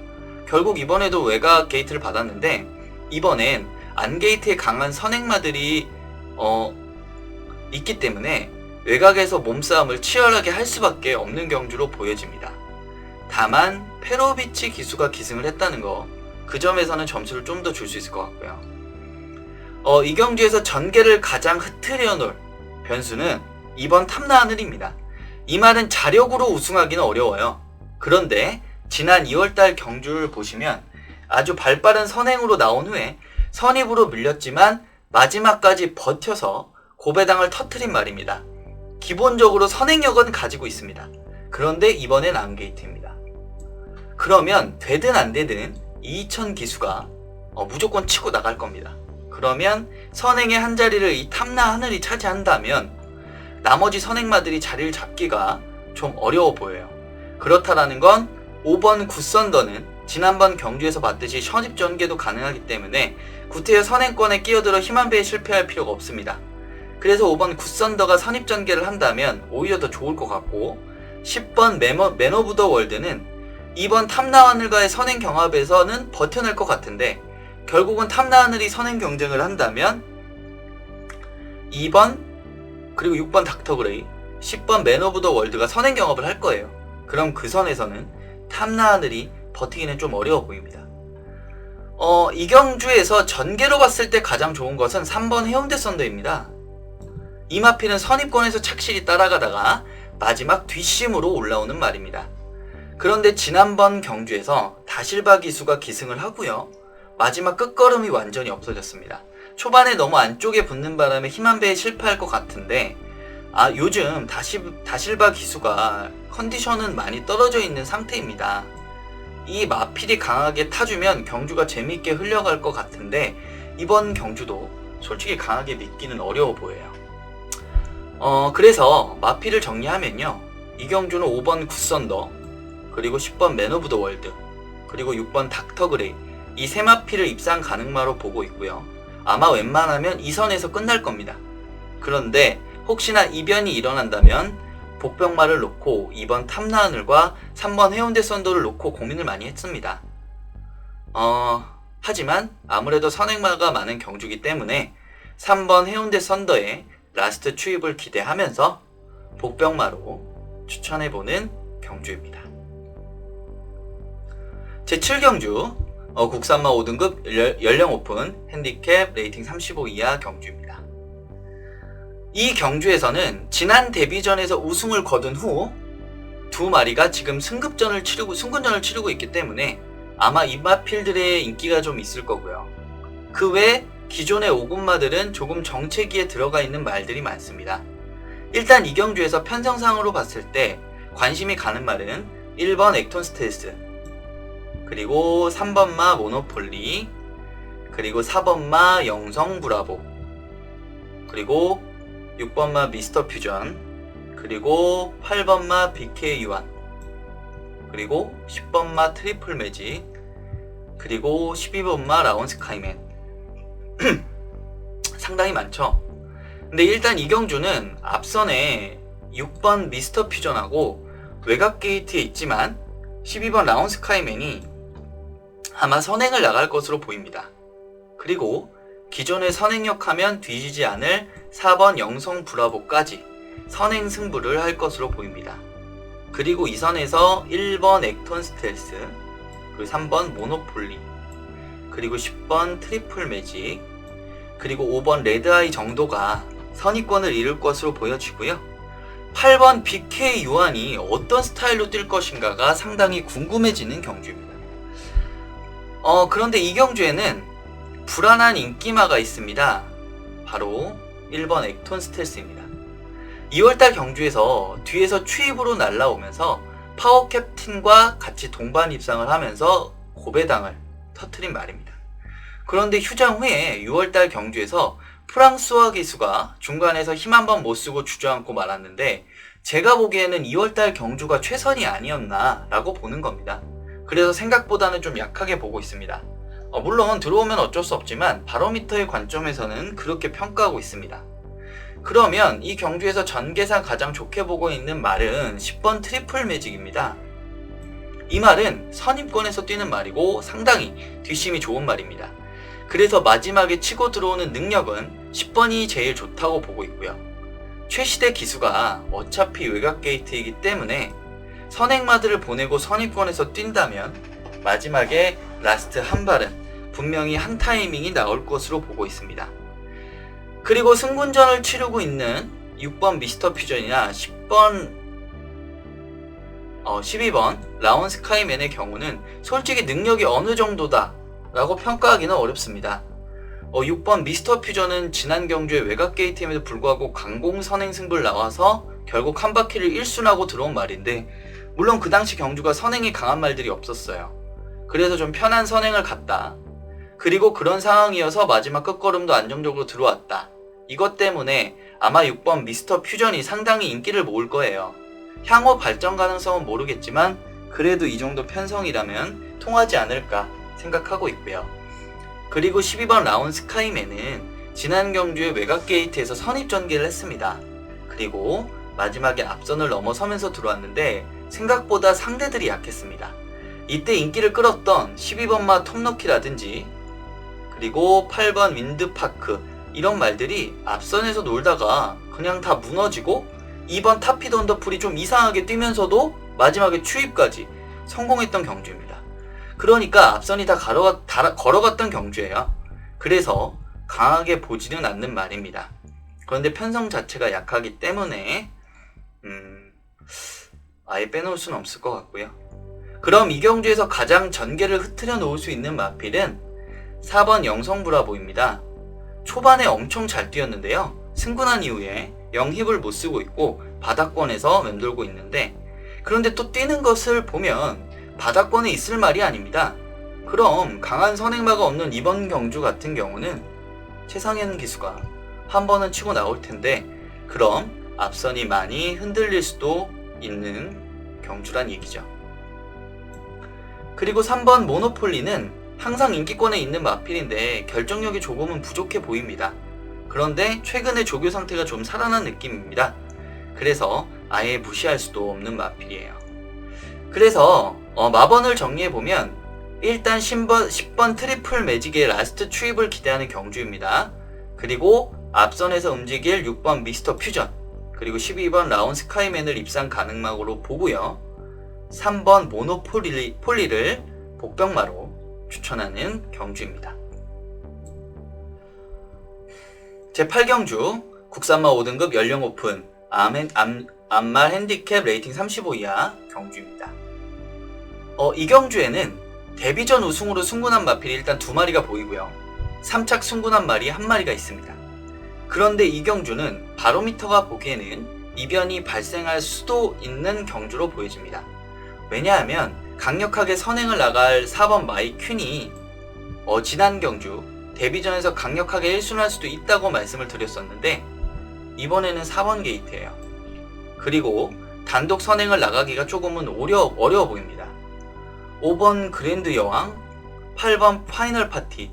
결국 이번에도 외곽 게이트를 받았는데 이번엔 안게이트에 강한 선행마들이 있기 때문에 외곽에서 몸싸움을 치열하게 할 수밖에 없는 경주로 보여집니다. 다만 페로비치 기수가 기승을 했다는 거, 그 점에서는 점수를 좀 더 줄 수 있을 것 같고요. 이 경주에서 전개를 가장 흐트려 놓을 변수는 2번 탐나하늘입니다. 이 말은 자력으로 우승하기는 어려워요. 그런데 지난 2월달 경주를 보시면 아주 발빠른 선행으로 나온 후에 선입으로 밀렸지만 마지막까지 버텨서 고배당을 터트린 말입니다. 기본적으로 선행력은 가지고 있습니다. 그런데 이번엔 안게이트입니다. 그러면 되든 안 되든 2000 기수가 무조건 치고 나갈 겁니다. 그러면 선행의 한 자리를 이 탐나 하늘이 차지한다면 나머지 선행마들이 자리를 잡기가 좀 어려워 보여요. 그렇다라는 건 5번 굿선더는 지난번 경주에서 봤듯이 선입 전개도 가능하기 때문에 구태여 선행권에 끼어들어 힘한 배에 실패할 필요가 없습니다. 그래서 5번 굿선더가 선입 전개를 한다면 오히려 더 좋을 것 같고 10번 맨 오브 더 월드는 2번 탐나하늘과의 선행 경합에서는 버텨낼 것 같은데 결국은 탐나하늘이 선행 경쟁을 한다면 2번 그리고 6번 닥터 그레이, 10번 맨 오브 더 월드가 선행 경합을 할 거예요. 그럼 그 선에서는 탐나하늘이 버티기는 좀 어려워 보입니다. 이 경주에서 전개로 봤을 때 가장 좋은 것은 3번 해운대 썬더입니다. 이 마필은 선입권에서 착실히 따라가다가 마지막 뒷심으로 올라오는 말입니다. 그런데 지난번 경주에서 다실바 기수가 기승을 하고요. 마지막 끝걸음이 완전히 없어졌습니다. 초반에 너무 안쪽에 붙는 바람에 힘한 배에 실패할 것 같은데 요즘 다실바 기수가 컨디션은 많이 떨어져 있는 상태입니다. 이 마필이 강하게 타주면 경주가 재밌게 흘러갈 것 같은데 이번 경주도 솔직히 강하게 믿기는 어려워 보여요. 그래서 마필을 정리하면요. 이 경주는 5번 굿썬더, 그리고 10번 맨 오브 더 월드, 그리고 6번 닥터 그레이, 이 세 마필을 입상 가능마로 보고 있고요. 아마 웬만하면 이 선에서 끝날 겁니다. 그런데 혹시나 이변이 일어난다면 복병마를 놓고 2번 탐나하늘과 3번 해운대 썬더를 놓고 고민을 많이 했습니다. 하지만 아무래도 선행마가 많은 경주기 때문에 3번 해운대 썬더의 라스트 추입을 기대하면서 복병마로 추천해보는 경주입니다. 제7경주 국산마 5등급 연령 오픈 핸디캡 레이팅 35 이하 경주입니다. 이 경주에서는 지난 데뷔전에서 우승을 거둔 후 두 마리가 지금 승군전을 치르고 있기 때문에 아마 이 마필들의 인기가 좀 있을 거고요. 그 외 기존의 5군마들은 조금 정체기에 들어가 있는 말들이 많습니다. 일단 이 경주에서 편성상으로 봤을 때 관심이 가는 말은 1번 액톤 스텔스, 그리고 3번마 모노폴리, 그리고 4번마 영성 브라보, 그리고 6번마 미스터 퓨전, 그리고 8번마 BK 유한, 그리고 10번마 트리플 매직, 그리고 12번마 라온 스카이맨. 상당히 많죠. 근데 일단 이 경주는 앞선에 6번 미스터 퓨전하고 외곽 게이트에 있지만 12번 라온 스카이맨이 아마 선행을 나갈 것으로 보입니다. 그리고 기존의 선행력 하면 뒤지지 않을 4번 영성 브라보까지 선행 승부를 할 것으로 보입니다. 그리고 이 선에서 1번 액톤 스텔스, 그리고 3번 모노폴리, 그리고 10번 트리플 매직, 그리고 5번 레드아이 정도가 선입권을 이룰 것으로 보여지고요. 8번 BK 유한이 어떤 스타일로 뛸 것인가가 상당히 궁금해지는 경주입니다. 그런데 이 경주에는 불안한 인기마가 있습니다. 바로 1번 액톤 스텔스입니다. 2월달 경주에서 뒤에서 추입으로 날라오면서 파워 캡틴과 같이 동반 입상을 하면서 고배당을 터트린 말입니다. 그런데 휴장 후에 6월달 경주에서 프랑스와 기수가 중간에서 힘 한번 못쓰고 주저앉고 말았는데 제가 보기에는 2월달 경주가 최선이 아니었나 라고 보는 겁니다. 그래서 생각보다는 좀 약하게 보고 있습니다. 물론 들어오면 어쩔 수 없지만 바로미터의 관점에서는 그렇게 평가하고 있습니다. 그러면 이 경주에서 전개상 가장 좋게 보고 있는 말은 10번 트리플 매직입니다. 이 말은 선입권에서 뛰는 말이고 상당히 뒷심이 좋은 말입니다. 그래서 마지막에 치고 들어오는 능력은 10번이 제일 좋다고 보고 있고요. 최시대 기수가 어차피 외곽 게이트이기 때문에 선행마들을 보내고 선입권에서 뛴다면 마지막에 라스트 한 발은 분명히 한 타이밍이 나올 것으로 보고 있습니다. 그리고 승군전을 치르고 있는 6번 미스터 퓨전이나 12번 라온 스카이맨의 경우는 솔직히 능력이 어느 정도다 라고 평가하기는 어렵습니다. 6번 미스터 퓨전은 지난 경주의 외곽 게이트임에도 불구하고 강공 선행 승부를 나와서 결국 한 바퀴를 1순하고 들어온 말인데 물론 그 당시 경주가 선행이 강한 말들이 없었어요. 그래서 좀 편한 선행을 갔다. 그리고 그런 상황이어서 마지막 끝걸음도 안정적으로 들어왔다. 이것 때문에 아마 6번 미스터 퓨전이 상당히 인기를 모을 거예요. 향후 발전 가능성은 모르겠지만 그래도 이 정도 편성이라면 통하지 않을까 생각하고 있고요. 그리고 12번 라온 스카이맨은 지난 경주의 외곽 게이트에서 선입 전개를 했습니다. 그리고 마지막에 앞선을 넘어서면서 들어왔는데 생각보다 상대들이 약했습니다. 이때 인기를 끌었던 12번마 톱노키라든지 그리고 8번 윈드파크 이런 말들이 앞선에서 놀다가 그냥 다 무너지고 2번 타피드 언더풀이 좀 이상하게 뛰면서도 마지막에 추입까지 성공했던 경주입니다. 그러니까 앞선이 다 걸어갔던 경주예요. 그래서 강하게 보지는 않는 말입니다. 그런데 편성 자체가 약하기 때문에 아예 빼놓을 수는 없을 것 같고요. 그럼 이 경주에서 가장 전개를 흐트려 놓을 수 있는 마필은 4번 영성브라보입니다. 초반에 엄청 잘 뛰었는데요. 승분한 이후에 영힙을 못 쓰고 있고 바닥권에서 맴돌고 있는데, 그런데 또 뛰는 것을 보면 바닥권에 있을 말이 아닙니다. 그럼 강한 선행마가 없는 이번 경주 같은 경우는 최상현 기수가 한 번은 치고 나올 텐데, 그럼 앞선이 많이 흔들릴 수도 있는 경주란 얘기죠. 그리고 3번 모노폴리는 항상 인기권에 있는 마필인데 결정력이 조금은 부족해 보입니다. 그런데 최근에 조교 상태가 좀 살아난 느낌입니다. 그래서 아예 무시할 수도 없는 마필이에요. 그래서 마번을 정리해보면 일단 10번 트리플 매직의 라스트 추입을 기대하는 경주입니다. 그리고 앞선에서 움직일 6번 미스터 퓨전, 그리고 12번 라온 스카이맨을 입상 가능막으로 보고요. 3번 모노폴리를 복병마로 추천하는 경주입니다. 제8경주 국산마 5등급 연령 오픈 암말 핸디캡 레이팅 35 이하 경주입니다. 이 경주에는 데뷔전 우승으로 승군한 마필이 일단 2마리가 보이고요. 3착 승군한 말이 1마리가 있습니다. 그런데 이 경주는 바로미터가 보기에는 이변이 발생할 수도 있는 경주로 보여집니다. 왜냐하면 강력하게 선행을 나갈 4번 마이 퀸이 지난 경주 데뷔전에서 강력하게 1순할 수도 있다고 말씀을 드렸었는데, 이번에는 4번 게이트예요. 그리고 단독 선행을 나가기가 조금은 어려워 보입니다. 5번 그랜드 여왕, 8번 파이널 파티,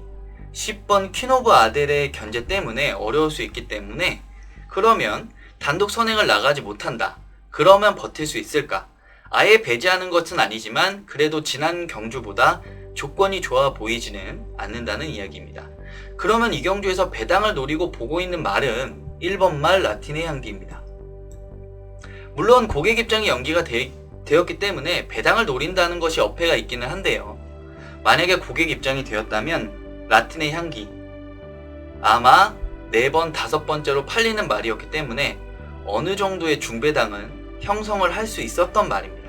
10번 퀸 오브 아델의 견제 때문에 어려울 수 있기 때문에, 그러면 단독 선행을 나가지 못한다. 그러면 버틸 수 있을까? 아예 배제하는 것은 아니지만 그래도 지난 경주보다 조건이 좋아 보이지는 않는다는 이야기입니다. 그러면 이 경주에서 배당을 노리고 보고 있는 말은 1번 말 라틴의 향기입니다. 물론 고객 입장이 연기가 되었기 때문에 배당을 노린다는 것이 어폐가 있기는 한데요. 만약에 고객 입장이 되었다면 라틴의 향기, 아마 4번, 5번째로 팔리는 말이었기 때문에 어느 정도의 중배당은 형성을 할 수 있었던 말입니다.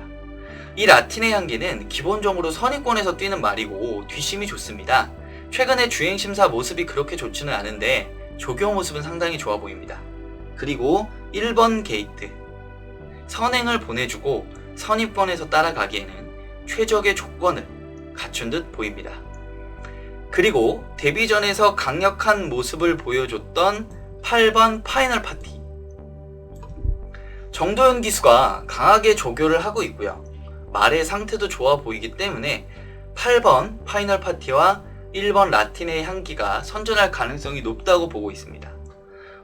이 라틴의 향기는 기본적으로 선입권에서 뛰는 말이고 뒷심이 좋습니다. 최근에 주행심사 모습이 그렇게 좋지는 않은데 조교 모습은 상당히 좋아 보입니다. 그리고 1번 게이트, 선행을 보내주고 선입권에서 따라가기에는 최적의 조건을 갖춘 듯 보입니다. 그리고 데뷔전에서 강력한 모습을 보여줬던 8번 파이널 파티, 정도현 기수가 강하게 조교를 하고 있고요. 말의 상태도 좋아 보이기 때문에 8번 파이널 파티와 1번 라틴의 향기가 선전할 가능성이 높다고 보고 있습니다.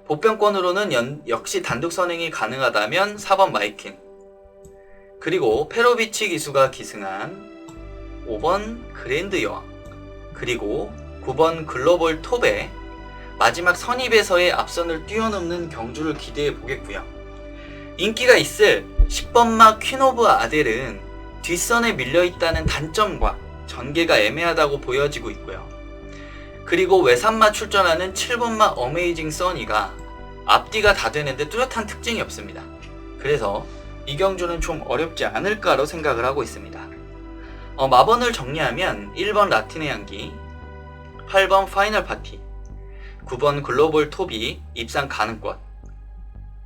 보병권으로는 역시 단독 선행이 가능하다면 4번 마이킨, 그리고 페로비치 기수가 기승한 5번 그랜드 여왕, 그리고 9번 글로벌 톱의 마지막 선입에서의 앞선을 뛰어넘는 경주를 기대해 보겠고요. 인기가 있을 10번마 퀸 오브 아델은 뒷선에 밀려있다는 단점과 전개가 애매하다고 보여지고 있고요. 그리고 외산마 출전하는 7번마 어메이징 써니가 앞뒤가 다 되는데 뚜렷한 특징이 없습니다. 그래서 이 경주는 좀 어렵지 않을까로 생각을 하고 있습니다. 마번을 정리하면 1번 라틴의 향기, 8번 파이널 파티, 9번 글로벌 톱이 입상 가능권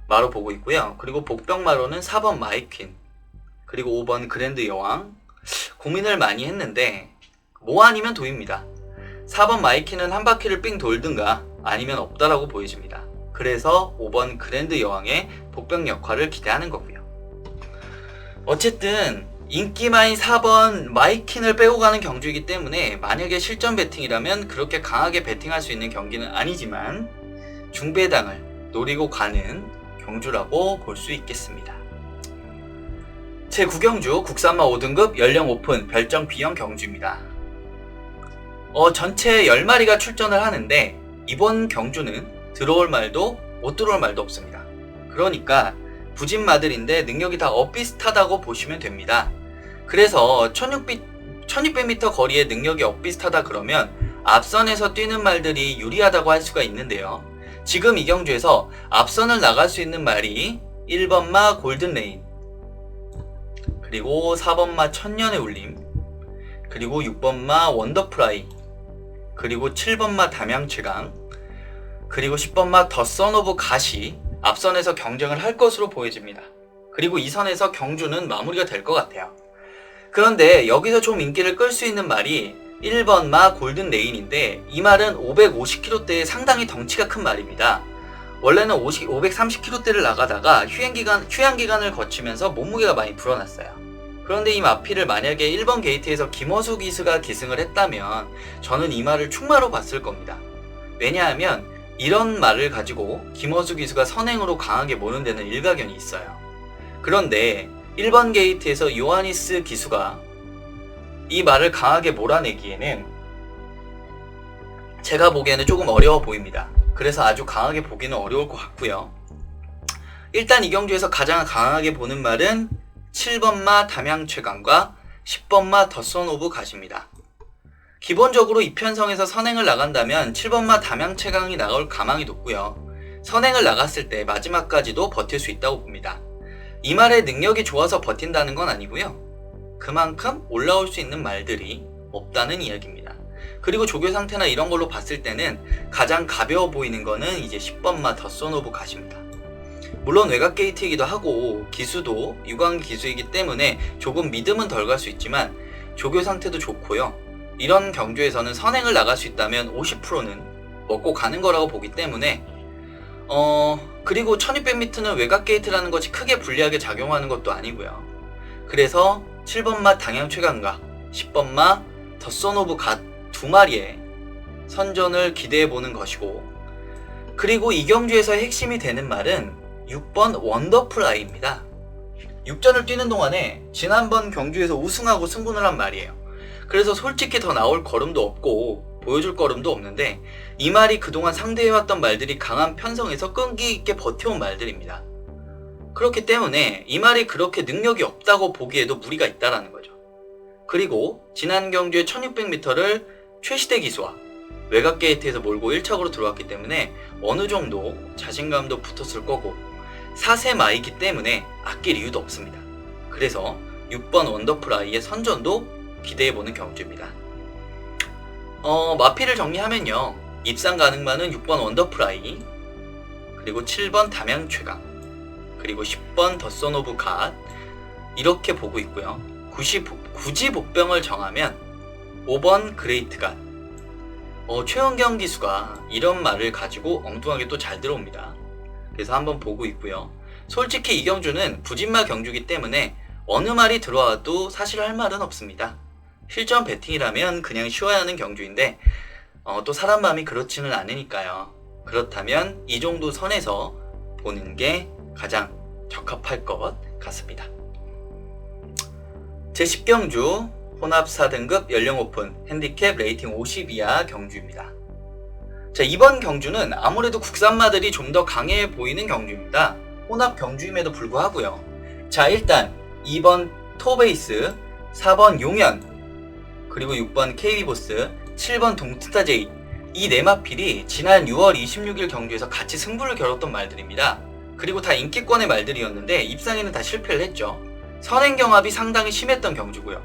마로 보고 있고요. 그리고 복병마로는 4번 마이퀸, 그리고 5번 그랜드 여왕. 고민을 많이 했는데 뭐 아니면 도입니다. 4번 마이퀸은 한 바퀴를 삥 돌든가 아니면 없다라고 보여집니다. 그래서 5번 그랜드 여왕의 복병 역할을 기대하는 거고요. 어쨌든 인기마인 4번 마이킨을 빼고 가는 경주이기 때문에 만약에 실전 배팅이라면 그렇게 강하게 배팅할 수 있는 경기는 아니지만 중배당을 노리고 가는 경주라고 볼 수 있겠습니다. 제9경주 국산마 5등급 연령 오픈 별정 B형 경주입니다. 전체 10마리가 출전을 하는데 이번 경주는 들어올 말도 못 들어올 말도 없습니다. 그러니까 부진마들인데 능력이 다 엇비슷하다고 보시면 됩니다. 그래서 1600m 거리의 능력이 엇비슷하다 그러면 앞선에서 뛰는 말들이 유리하다고 할 수가 있는데요. 지금 이 경주에서 앞선을 나갈 수 있는 말이 1번마 골든레인, 그리고 4번마 천년의 울림, 그리고 6번마 원더프라이, 그리고 7번마 담양최강, 그리고 10번마 더 선 오브 갓이 앞선에서 경쟁을 할 것으로 보여집니다. 그리고 이 선에서 경주는 마무리가 될 것 같아요. 그런데 여기서 좀 인기를 끌 수 있는 말이 1번마 골든레인인데, 이 말은 550km대의 상당히 덩치가 큰 말입니다. 원래는 530km대를 나가다가 휴양기간을 거치면서 몸무게가 많이 불어났어요. 그런데 이 마피를 만약에 1번 게이트에서 김어수 기수가 기승을 했다면 저는 이 말을 충마로 봤을 겁니다. 왜냐하면 이런 말을 가지고 김어수 기수가 선행으로 강하게 모는 데는 일가견이 있어요. 그런데 1번 게이트에서 요하니스 기수가 이 말을 강하게 몰아내기에는 제가 보기에는 조금 어려워 보입니다. 그래서 아주 강하게 보기는 어려울 것 같고요. 일단 이 경주에서 가장 강하게 보는 말은 7번마 담양최강과 10번마 더 선 오브 갓입니다. 기본적으로 이 편성에서 선행을 나간다면 7번마 담양최강이 나올 가망이 높고요. 선행을 나갔을 때 마지막까지도 버틸 수 있다고 봅니다. 이 말의 능력이 좋아서 버틴다는 건 아니고요. 그만큼 올라올 수 있는 말들이 없다는 이야기입니다. 그리고 조교 상태나 이런 걸로 봤을 때는 가장 가벼워 보이는 거는 이제 10번마 더 선 오브 갓입니다. 물론 외곽 게이트이기도 하고 기수도 유광 기수이기 때문에 조금 믿음은 덜 갈 수 있지만 조교 상태도 좋고요. 이런 경주에서는 선행을 나갈 수 있다면 50%는 먹고 가는 거라고 보기 때문에 그리고 1600m는 외곽 게이트라는 것이 크게 불리하게 작용하는 것도 아니고요. 그래서 7번마 담양최강과 10번마 더 선 오브 갓 두 마리의 선전을 기대해보는 것이고, 그리고 이 경주에서의 핵심이 되는 말은 6번 원더프라이입니다. 6전을 뛰는 동안에 지난번 경주에서 우승하고 승분을 한 말이에요. 그래서 솔직히 더 나올 걸음도 없고 보여줄 걸음도 없는데, 이 말이 그동안 상대해왔던 말들이 강한 편성에서 끈기 있게 버텨온 말들입니다. 그렇기 때문에 이 말이 그렇게 능력이 없다고 보기에도 무리가 있다라는 거죠. 그리고 지난 경주의 1600m를 최시대 기수와 외곽 게이트에서 몰고 1착으로 들어왔기 때문에 어느 정도 자신감도 붙었을 거고, 4세 마이기 때문에 아낄 이유도 없습니다. 그래서 6번 원더프라이의 선전도 기대해보는 경주입니다. 마피를 정리하면요, 입상 가능만은 6번 원더프라이, 그리고 7번 담양최강, 그리고 10번 더 선 오브 갓, 이렇게 보고 있고요. 굳이 복병을 정하면 5번 그레이트 갓. 최은경 기수가 이런 말을 가지고 엉뚱하게 또 잘 들어옵니다. 그래서 한번 보고 있고요. 솔직히 이 경주는 부진마 경주기 때문에 어느 말이 들어와도 사실 할 말은 없습니다. 실전 배팅이라면 그냥 쉬워야 하는 경주인데 또 사람 마음이 그렇지는 않으니까요. 그렇다면 이 정도 선에서 보는 게 가장 적합할 것 같습니다. 제10경주 혼합 4등급 연령 오픈 핸디캡 레이팅 50 이하 경주입니다. 자, 이번 경주는 아무래도 국산마들이 좀 더 강해 보이는 경주입니다. 혼합 경주임에도 불구하고요. 자, 일단 2번 토베이스, 4번 용현, 그리고 6번 KB보스, 7번 동트타제이, 이 네 마필이 지난 6월 26일 경주에서 같이 승부를 겨뤘던 말들입니다. 그리고 다 인기권의 말들이었는데 입상에는 다 실패를 했죠. 선행 경합이 상당히 심했던 경주고요.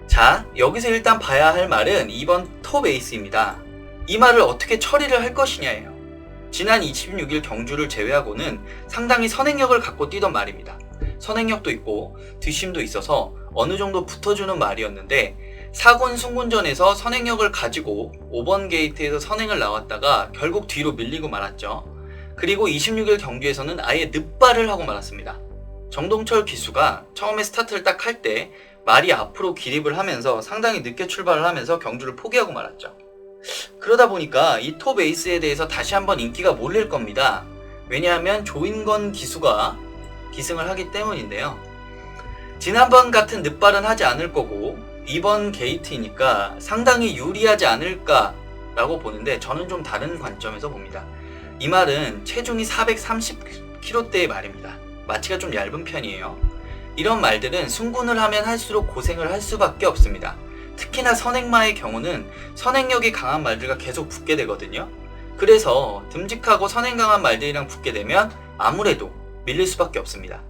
자, 여기서 일단 봐야 할 말은 2번 톱에이스입니다. 이 말을 어떻게 처리를 할 것이냐예요. 지난 26일 경주를 제외하고는 상당히 선행력을 갖고 뛰던 말입니다. 선행력도 있고 뒷심도 있어서 어느 정도 붙어주는 말이었는데, 4군 승군전에서 선행력을 가지고 5번 게이트에서 선행을 나왔다가 결국 뒤로 밀리고 말았죠. 그리고 26일 경주에서는 아예 늑발을 하고 말았습니다. 정동철 기수가 처음에 스타트를 딱 할 때 말이 앞으로 기립을 하면서 상당히 늦게 출발을 하면서 경주를 포기하고 말았죠. 그러다 보니까 이 톱 에이스에 대해서 다시 한번 인기가 몰릴 겁니다. 왜냐하면 조인건 기수가 기승을 하기 때문인데요. 지난번 같은 늑발은 하지 않을 거고 이번 게이트이니까 상당히 유리하지 않을까라고 보는데, 저는 좀 다른 관점에서 봅니다. 이 말은 체중이 430kg대의 말입니다. 마치가 좀 얇은 편이에요. 이런 말들은 승군을 하면 할수록 고생을 할 수밖에 없습니다. 특히나 선행마의 경우는 선행력이 강한 말들과 계속 붙게 되거든요. 그래서 듬직하고 선행 강한 말들이랑 붙게 되면 아무래도 밀릴 수밖에 없습니다.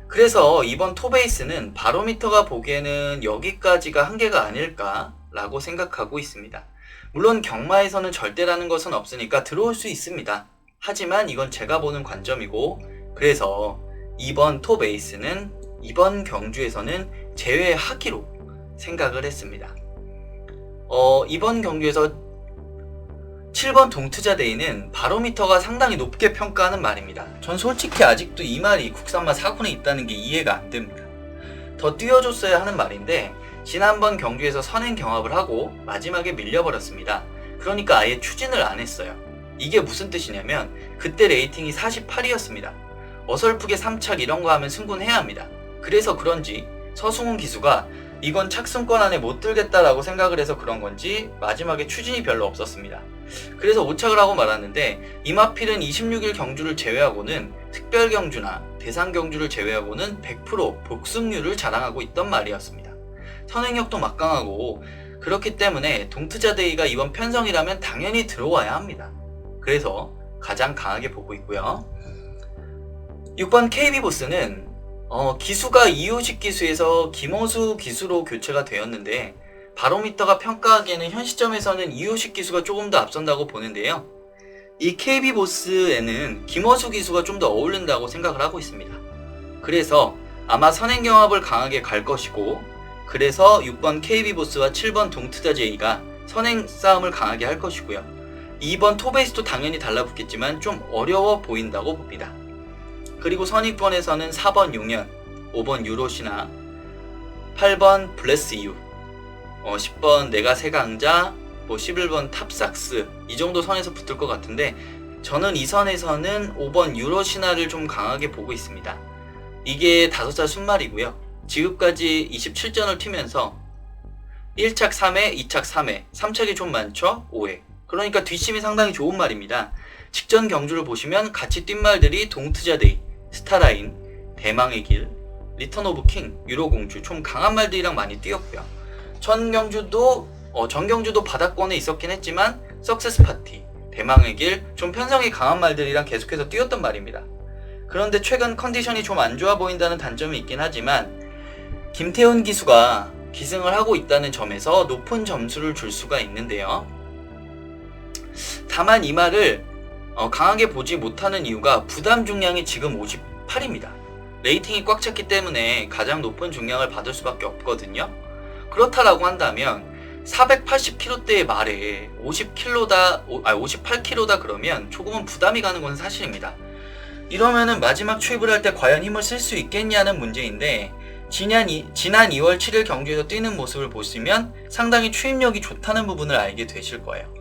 그래서 이번 토베이스는 바로미터가 보기에는 여기까지가 한계가 아닐까라고 생각하고 있습니다. 물론 경마에서는 절대라는 것은 없으니까 들어올 수 있습니다. 하지만 이건 제가 보는 관점이고, 그래서 이번 토베이스는 이번 경주에서는 제외하기로 생각을 했습니다. 이번 경주에서 7번 동투자데이는 바로미터가 상당히 높게 평가하는 말입니다. 전 솔직히 아직도 이 말이 국산마 4군에 있다는 게 이해가 안 됩니다. 더 띄워줬어야 하는 말인데 지난번 경주에서 선행 경합을 하고 마지막에 밀려버렸습니다. 그러니까 아예 추진을 안 했어요. 이게 무슨 뜻이냐면 그때 레이팅이 48이었습니다. 어설프게 3착 이런 거 하면 승군해야 합니다. 그래서 그런지 서승훈 기수가 이건 착승권 안에 못 들겠다라고 생각을 해서 그런 건지 마지막에 추진이 별로 없었습니다. 그래서 5착을 하고 말았는데 이마필은 26일 경주를 제외하고는 특별 경주나 대상 경주를 제외하고는 100% 복승률을 자랑하고 있던 말이었습니다. 선행력도 막강하고 그렇기 때문에 동투자데이가 이번 편성이라면 당연히 들어와야 합니다. 그래서 가장 강하게 보고 있고요. 6번 KB보스는 기수가 이호식 기수에서 김호수 기수로 교체가 되었는데 바로미터가 평가하기에는 현 시점에서는 이호식 기수가 조금 더 앞선다고 보는데요. 이 KB보스에는 김호수 기수가 좀 더 어울린다고 생각을 하고 있습니다. 그래서 아마 선행경합을 강하게 갈 것이고, 그래서 6번 KB보스와 7번 동투자제이가 선행 싸움을 강하게 할 것이고요. 2번 토베이스도 당연히 달라붙겠지만 좀 어려워 보인다고 봅니다. 그리고 선입권에서는 4번 용현, 5번 유로시나, 8번 블레스유, 10번 내가 세강자, 11번 탑삭스 이 정도 선에서 붙을 것 같은데 저는 이 선에서는 5번 유로시나를 좀 강하게 보고 있습니다. 이게 5살 순말이고요. 지금까지 27전을 튀면서 1착 3회, 2착 3회, 3착이 좀 많죠? 5회. 그러니까 뒷심이 상당히 좋은 말입니다. 직전 경주를 보시면 같이 뛴 말들이 동투자데이, 스타라인, 대망의 길, 리턴 오브 킹, 유로공주 좀 강한 말들이랑 많이 뛰었고요. 전경주도 바닥권에 있었긴 했지만 석세스 파티, 대망의 길 좀 편성이 강한 말들이랑 계속해서 뛰었던 말입니다. 그런데 최근 컨디션이 좀 안 좋아 보인다는 단점이 있긴 하지만 김태훈 기수가 기승을 하고 있다는 점에서 높은 점수를 줄 수가 있는데요. 다만 이 말을 강하게 보지 못하는 이유가 부담 중량이 지금 58입니다. 레이팅이 꽉 찼기 때문에 가장 높은 중량을 받을 수밖에 없거든요. 그렇다라고 한다면 480kg대의 말에 58kg다 그러면 조금은 부담이 가는 건 사실입니다. 이러면은 마지막 추입을 할 때 과연 힘을 쓸 수 있겠냐는 문제인데 지난 2월 7일 경주에서 뛰는 모습을 보시면 상당히 추입력이 좋다는 부분을 알게 되실 거예요.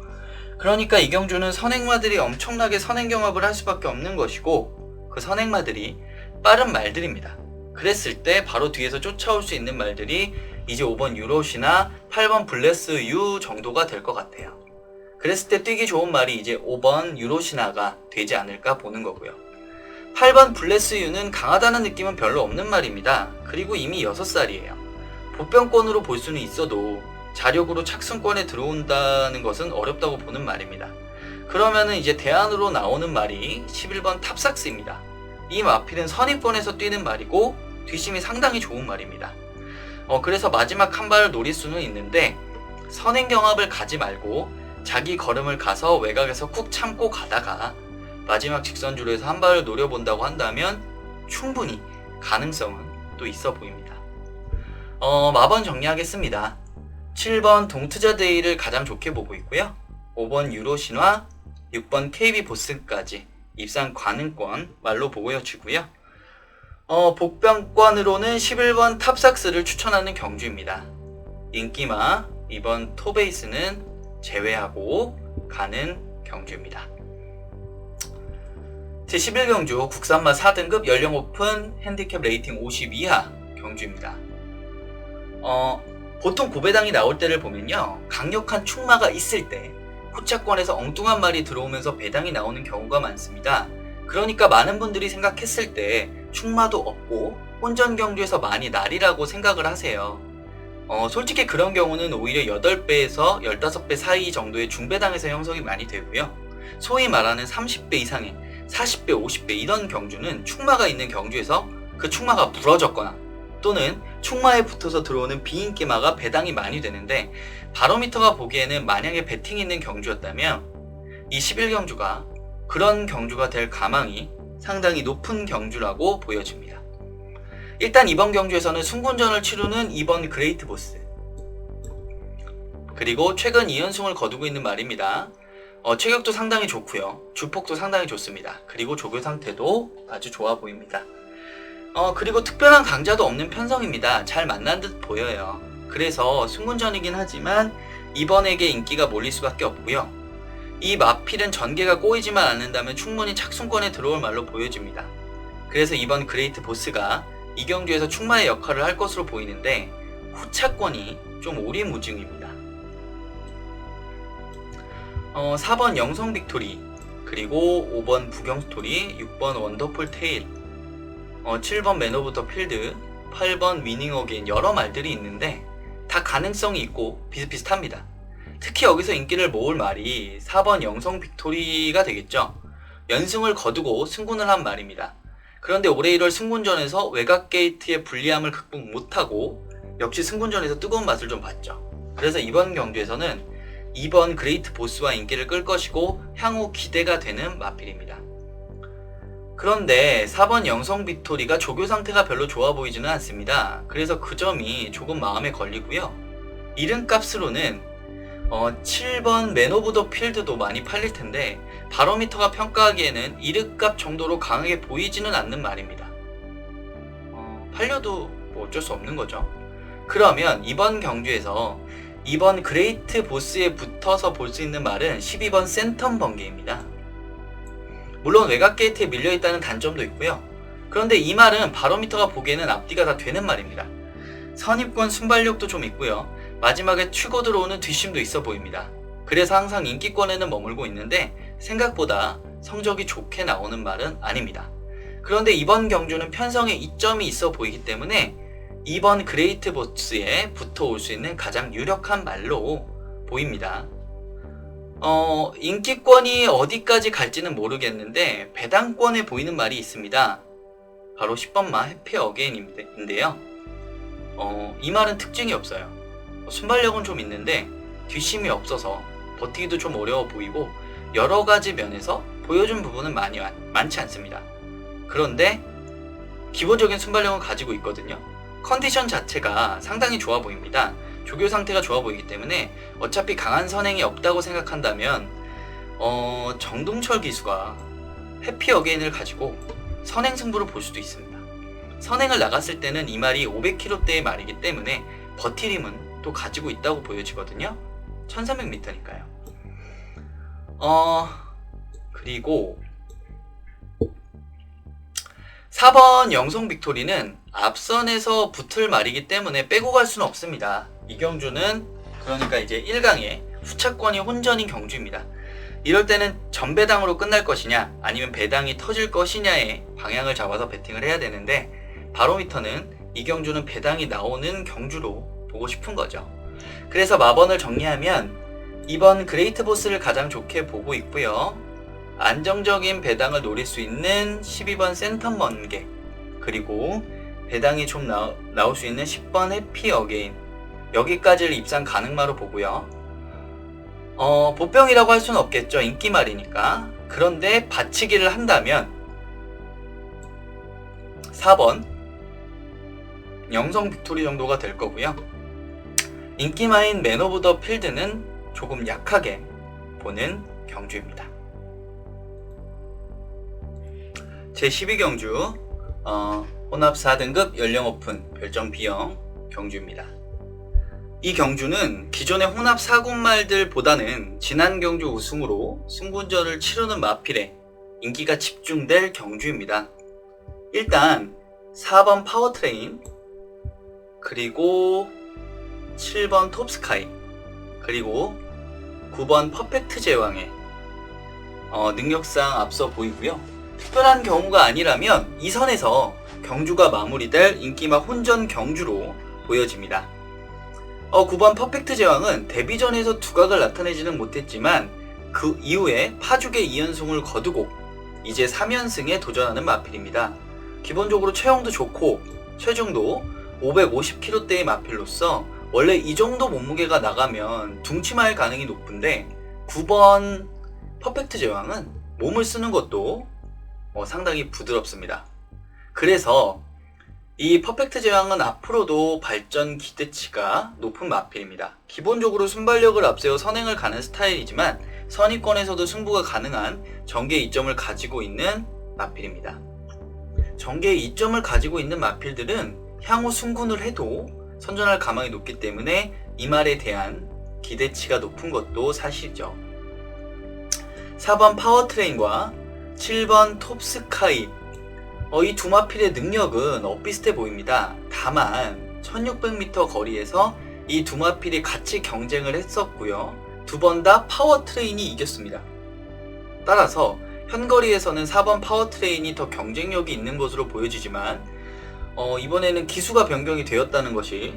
그러니까 이 경주는 선행마들이 엄청나게 선행경합을 할 수밖에 없는 것이고 그 선행마들이 빠른 말들입니다. 그랬을 때 바로 뒤에서 쫓아올 수 있는 말들이 이제 5번 유로시나 8번 블레스유 정도가 될 것 같아요. 그랬을 때 뛰기 좋은 말이 이제 5번 유로시나가 되지 않을까 보는 거고요. 8번 블레스유는 강하다는 느낌은 별로 없는 말입니다. 그리고 이미 6살이에요. 보병권으로 볼 수는 있어도 자력으로 착승권에 들어온다는 것은 어렵다고 보는 말입니다. 그러면은 이제 대안으로 나오는 말이 11번 탑삭스입니다. 이 마필은 선입권에서 뛰는 말이고 뒷심이 상당히 좋은 말입니다. 그래서 마지막 한 발을 노릴 수는 있는데 선행경합을 가지 말고 자기 걸음을 가서 외곽에서 쿡 참고 가다가 마지막 직선주로에서 한 발을 노려본다고 한다면 충분히 가능성은 또 있어 보입니다. 마번 정리하겠습니다. 7번 동투자데이를 가장 좋게 보고 있고요. 5번 유로신화, 6번 KB보스까지 입상 가능권 말로 보여지고요. 복병권으로는 11번 탑삭스를 추천하는 경주입니다. 인기마, 이번 토베이스는 제외하고 가는 경주입니다. 제11경주 국산마 4등급 연령 오픈 핸디캡 레이팅 50 이하 경주입니다. 보통 고배당이 나올 때를 보면요, 강력한 축마가 있을 때 후차권에서 엉뚱한 말이 들어오면서 배당이 나오는 경우가 많습니다. 그러니까 많은 분들이 생각했을 때 충마도 없고 혼전 경주에서 많이 날이라고 생각을 하세요. 솔직히 그런 경우는 오히려 8배에서 15배 사이 정도의 중배당에서 형성이 많이 되고요. 소위 말하는 30배 이상의 40배, 50배 이런 경주는 충마가 있는 경주에서 그 충마가 부러졌거나 또는 충마에 붙어서 들어오는 비인기마가 배당이 많이 되는데, 바로미터가 보기에는 만약에 배팅이 있는 경주였다면 이 11경주가 그런 경주가 될 가망이 상당히 높은 경주라고 보여집니다. 일단 이번 경주에서는 승군전을 치르는 2번 그레이트 보스, 그리고 최근 2연승을 거두고 있는 말입니다. 체격도 상당히 좋고요, 주폭도 상당히 좋습니다. 그리고 조교 상태도 아주 좋아 보입니다. 그리고 특별한 강자도 없는 편성입니다. 잘 만난 듯 보여요. 그래서 승군전이긴 하지만 이번에게 인기가 몰릴 수밖에 없고요. 이 마필은 전개가 꼬이지만 않는다면 충분히 착순권에 들어올 말로 보여집니다. 그래서 이번 그레이트 보스가 이 경주에서 충마의 역할을 할 것으로 보이는데, 후차권이 좀 오리무중입니다. 4번 영성 빅토리, 그리고 5번 부경 스토리, 6번 원더풀 테일, 7번 맨 오브 더 필드, 8번 위닝 어게인, 여러 말들이 있는데 다 가능성이 있고 비슷비슷합니다. 특히 여기서 인기를 모을 말이 4번 영성 빅토리가 되겠죠. 연승을 거두고 승군을 한 말입니다. 그런데 올해 1월 승군전에서 외곽 게이트의 불리함을 극복 못하고 역시 승군전에서 뜨거운 맛을 좀 봤죠. 그래서 이번 경주에서는 2번 그레이트 보스와 인기를 끌 것이고 향후 기대가 되는 마필입니다. 그런데 4번 영성 빅토리가 조교 상태가 별로 좋아 보이지는 않습니다. 그래서 그 점이 조금 마음에 걸리고요. 이름값으로는 7번 맨 오브 더 필드도 많이 팔릴 텐데 바로미터가 평가하기에는 이름값 정도로 강하게 보이지는 않는 말입니다. 팔려도 뭐 어쩔 수 없는 거죠. 그러면 이번 경주에서 2번 그레이트 보스에 붙어서 볼 수 있는 말은 12번 센텀 번개입니다. 물론 외곽 게이트에 밀려있다는 단점도 있고요. 그런데 이 말은 바로미터가 보기에는 앞뒤가 다 되는 말입니다. 선입권 순발력도 좀 있고요. 마지막에 치고 들어오는 뒷심도 있어 보입니다. 그래서 항상 인기권에는 머물고 있는데 생각보다 성적이 좋게 나오는 말은 아닙니다. 그런데 이번 경주는 편성에 이점이 있어 보이기 때문에 2번 그레이트 보스에 붙어올 수 있는 가장 유력한 말로 보입니다. 인기권이 어디까지 갈지는 모르겠는데 배당권에 보이는 말이 있습니다. 바로 10번마 해피 어게인인데요. 이 말은 특징이 없어요. 순발력은 좀 있는데 뒷심이 없어서 버티기도 좀 어려워 보이고 여러가지 면에서 보여준 부분은 많지 않습니다. 그런데 기본적인 순발력은 가지고 있거든요. 컨디션 자체가 상당히 좋아 보입니다. 조교 상태가 좋아 보이기 때문에 어차피 강한 선행이 없다고 생각한다면 정동철 기수가 해피 어게인을 가지고 선행 승부를 볼 수도 있습니다. 선행을 나갔을 때는 이 말이 500km대의 말이기 때문에 버티림은 또 가지고 있다고 보여지거든요. 1300m니까요. 그리고 4번 영성 빅토리는 앞선에서 붙을 말이기 때문에 빼고 갈 수는 없습니다. 이 경주는 그러니까 이제 1강의 후차권이 혼전인 경주입니다. 이럴 때는 전배당으로 끝날 것이냐 아니면 배당이 터질 것이냐의 방향을 잡아서 배팅을 해야 되는데, 바로미터는 이 경주는 배당이 나오는 경주로 보고 싶은 거죠. 그래서 마번을 정리하면 2번 그레이트 보스를 가장 좋게 보고 있고요. 안정적인 배당을 노릴 수 있는 12번 센텀 번개, 그리고 배당이 좀 나올 수 있는 10번 해피 어게인, 여기까지를 입상 가능마로 보고요. 보병이라고 할 수는 없겠죠. 인기말이니까. 그런데 받치기를 한다면 4번 영성 빅토리 정도가 될 거고요. 인기마인 맨 오브 더 필드는 조금 약하게 보는 경주입니다. 제12경주 혼합 4등급 연령 오픈 별정 B형 경주입니다. 이 경주는 기존의 혼합 4군말들보다는 지난 경주 우승으로 승군전을 치르는 마필에 인기가 집중될 경주입니다. 일단 4번 파워트레인, 그리고 7번 톱스카이, 그리고 9번 퍼펙트 제왕의 능력상 앞서 보이고요. 특별한 경우가 아니라면 이 선에서 경주가 마무리될 인기마 혼전 경주로 보여집니다. 9번 퍼펙트 제왕은 데뷔전에서 두각을 나타내지는 못했지만 그 이후에 파죽의 2연승을 거두고 이제 3연승에 도전하는 마필입니다. 기본적으로 체형도 좋고 체중도 550kg대의 마필로서 원래 이 정도 몸무게가 나가면 둥치마일 가능이 높은데 9번 퍼펙트 제왕은 몸을 쓰는 것도 상당히 부드럽습니다. 그래서 이 퍼펙트 제왕은 앞으로도 발전 기대치가 높은 마필입니다. 기본적으로 순발력을 앞세워 선행을 가는 스타일이지만 선입권에서도 승부가 가능한 전개 이점을 가지고 있는 마필입니다. 전개 이점을 가지고 있는 마필들은 향후 승군을 해도 선전할 가망이 높기 때문에 이 말에 대한 기대치가 높은 것도 사실이죠. 4번 파워트레인과 7번 톱스카이, 이 두 마필의 능력은 엇비슷해 보입니다. 다만 1600m 거리에서 이 두 마필이 같이 경쟁을 했었고요. 두 번 다 파워트레인이 이겼습니다. 따라서 현거리에서는 4번 파워트레인이 더 경쟁력이 있는 것으로 보여지지만 이번에는 기수가 변경이 되었다는 것이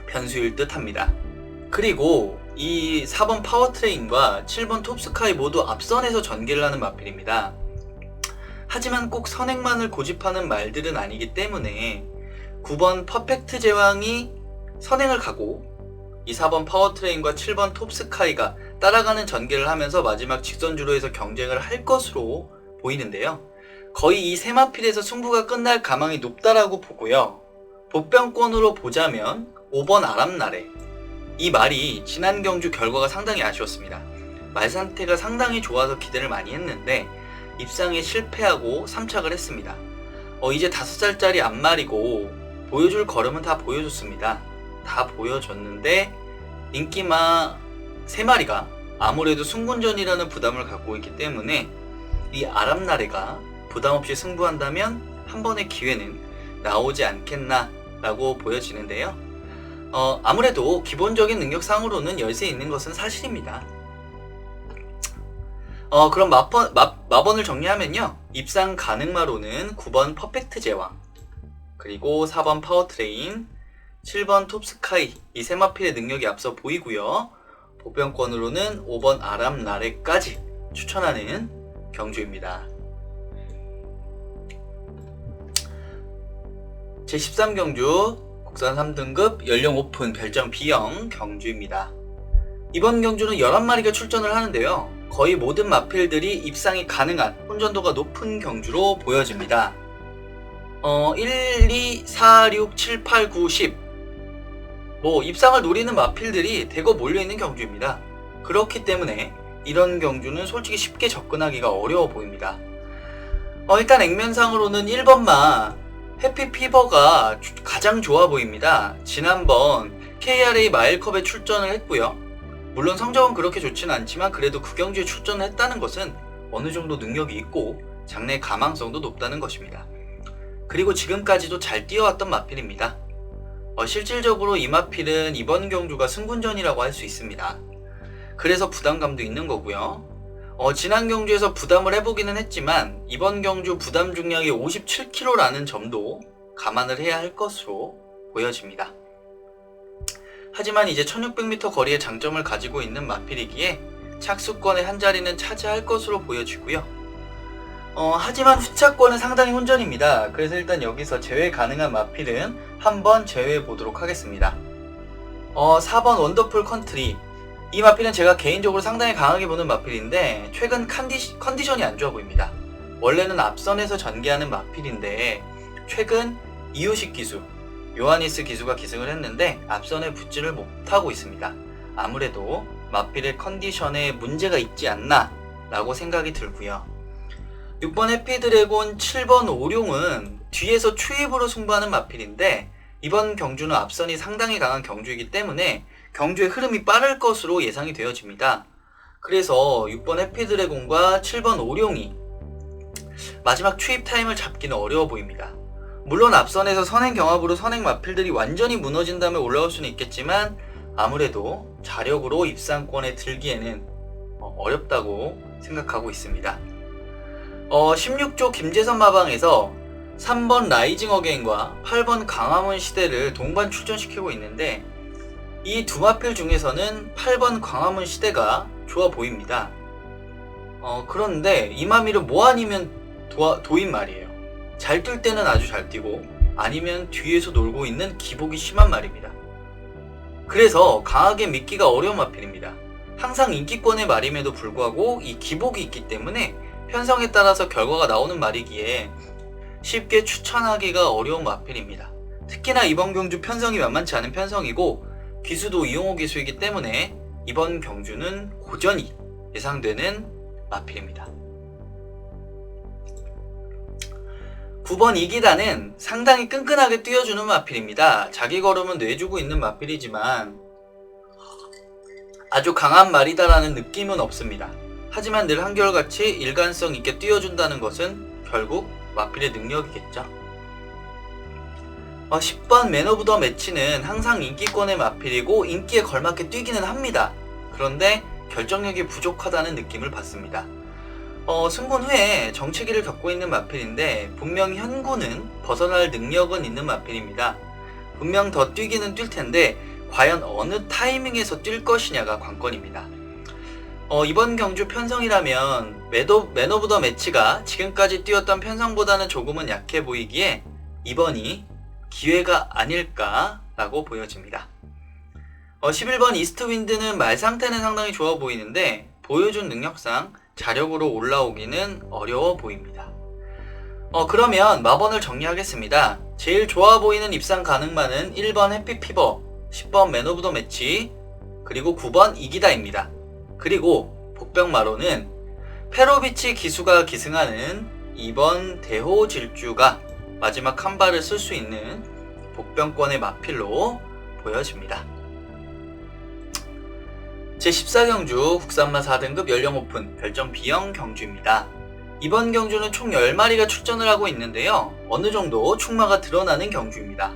변수일 듯 합니다. 그리고 이 4번 파워트레인과 7번 톱스카이 모두 앞선에서 전개를 하는 마필입니다. 하지만 꼭 선행만을 고집하는 말들은 아니기 때문에 9번 퍼펙트 제왕이 선행을 가고 이 4번 파워트레인과 7번 톱스카이가 따라가는 전개를 하면서 마지막 직선주로에서 경쟁을 할 것으로 보이는데요. 거의 이 세 마필에서 승부가 끝날 가망이 높다라고 보고요. 복병권으로 보자면 5번 아람나래, 이 말이 지난 경주 결과가 상당히 아쉬웠습니다. 말 상태가 상당히 좋아서 기대를 많이 했는데 입상에 실패하고 3착을 했습니다. 이제 5살짜리 앞말이고 보여줄 걸음은 다 보여줬습니다. 다 보여줬는데 인기마 3마리가 아무래도 승군전이라는 부담을 갖고 있기 때문에 이 아람나래가 부담없이 승부한다면 한 번의 기회는 나오지 않겠나 라고 보여지는데요. 아무래도 기본적인 능력상으로는 열세 있는 것은 사실입니다. 그럼 마번을 정리하면요. 입상 가능마로는 9번 퍼펙트 제왕, 그리고 4번 파워트레인, 7번 톱스카이, 이 세 마필의 능력이 앞서 보이고요. 복병권으로는 5번 아람나래까지 추천하는 경주입니다. 제13경주 국산 3등급 연령 오픈 별점 B형 경주입니다. 이번 경주는 11마리가 출전을 하는데요. 거의 모든 마필들이 입상이 가능한 혼전도가 높은 경주로 보여집니다. 1, 2, 4, 6, 7, 8, 9, 10 입상을 노리는 마필들이 대거 몰려있는 경주입니다. 그렇기 때문에 이런 경주는 솔직히 쉽게 접근하기가 어려워 보입니다. 일단 액면상으로는 1번마 해피피버가 가장 좋아 보입니다. 지난번 KRA 마일컵에 출전을 했고요. 물론 성적은 그렇게 좋지는 않지만 그래도 그 경주에 출전을 했다는 것은 어느 정도 능력이 있고 장래 가망성도 높다는 것입니다. 그리고 지금까지도 잘 뛰어왔던 마필입니다. 실질적으로 이 마필은 이번 경주가 승군전이라고 할 수 있습니다. 그래서 부담감도 있는 거고요. 지난 경주에서 부담을 해보기는 했지만 이번 경주 부담 중량이 57kg라는 점도 감안을 해야 할 것으로 보여집니다. 하지만 이제 1600m 거리의 장점을 가지고 있는 마필이기에 착수권의 한 자리는 차지할 것으로 보여지고요. 하지만 후차권은 상당히 혼전입니다. 그래서 일단 여기서 제외 가능한 마필은 한번 제외해 보도록 하겠습니다. 4번 원더풀 컨트리, 이 마필은 제가 개인적으로 상당히 강하게 보는 마필인데 최근 컨디션이 안 좋아 보입니다. 원래는 앞선에서 전개하는 마필인데 최근 이유식 기수, 요하니스 기수가 기승을 했는데 앞선에 붙지를 못하고 있습니다. 아무래도 마필의 컨디션에 문제가 있지 않나 라고 생각이 들고요. 6번 해피드래곤, 7번 오룡은 뒤에서 추입으로 승부하는 마필인데 이번 경주는 앞선이 상당히 강한 경주이기 때문에 경주의 흐름이 빠를 것으로 예상이 되어집니다. 그래서 6번 해피드래곤과 7번 오룡이 마지막 추입 타임을 잡기는 어려워 보입니다. 물론 앞선에서 선행 경합으로 선행 마필들이 완전히 무너진 다음에 올라올 수는 있겠지만 아무래도 자력으로 입상권에 들기에는 어렵다고 생각하고 있습니다. 16조 김재선 마방에서 3번 라이징 어게인과 8번 광화문 시대를 동반 출전시키고 있는데 이 두 마필 중에서는 8번 광화문 시대가 좋아 보입니다. 그런데 이 마필은 뭐 아니면 도인 말이에요. 잘 뛸 때는 아주 잘 뛰고 아니면 뒤에서 놀고 있는 기복이 심한 말입니다. 그래서 강하게 믿기가 어려운 마필입니다. 항상 인기권의 말임에도 불구하고 이 기복이 있기 때문에 편성에 따라서 결과가 나오는 말이기에 쉽게 추천하기가 어려운 마필입니다. 특히나 이번 경주 편성이 만만치 않은 편성이고 기수도 이용호 기수이기 때문에 이번 경주는 고전이 예상되는 마필입니다. 9번 이기다는 상당히 끈끈하게 뛰어주는 마필입니다. 자기 걸음은 내주고 있는 마필이지만 아주 강한 말이다라는 느낌은 없습니다. 하지만 늘 한결같이 일관성 있게 뛰어준다는 것은 결국 마필의 능력이겠죠. 10번 맨 오브 더 매치는 항상 인기권의 마필이고 인기에 걸맞게 뛰기는 합니다. 그런데 결정력이 부족하다는 느낌을 받습니다. 승군 후에 정체기를 겪고 있는 마필인데 분명 현구는 벗어날 능력은 있는 마필입니다. 분명 더 뛰기는 뛸 텐데 과연 어느 타이밍에서 뛸 것이냐가 관건입니다. 이번 경주 편성이라면 맨 오브 더 매치가 지금까지 뛰었던 편성보다는 조금은 약해 보이기에 이번이 기회가 아닐까라고 보여집니다. 11번 이스트윈드는 말 상태는 상당히 좋아 보이는데 보여준 능력상 자력으로 올라오기는 어려워 보입니다. 그러면 마번을 정리하겠습니다. 제일 좋아 보이는 입상 가능만은 1번 해피피버, 10번 맨 오브 더 매치, 그리고 9번 이기다입니다. 그리고 복병마로는 페로비치 기수가 기승하는 2번 대호 질주가 마지막 한 발을 쓸 수 있는 복병권의 마필로 보여집니다. 제14경주 국산마 4등급 연령 오픈 별점 B형 경주입니다. 이번 경주는 총 10마리가 출전을 하고 있는데요. 어느 정도 충마가 드러나는 경주입니다.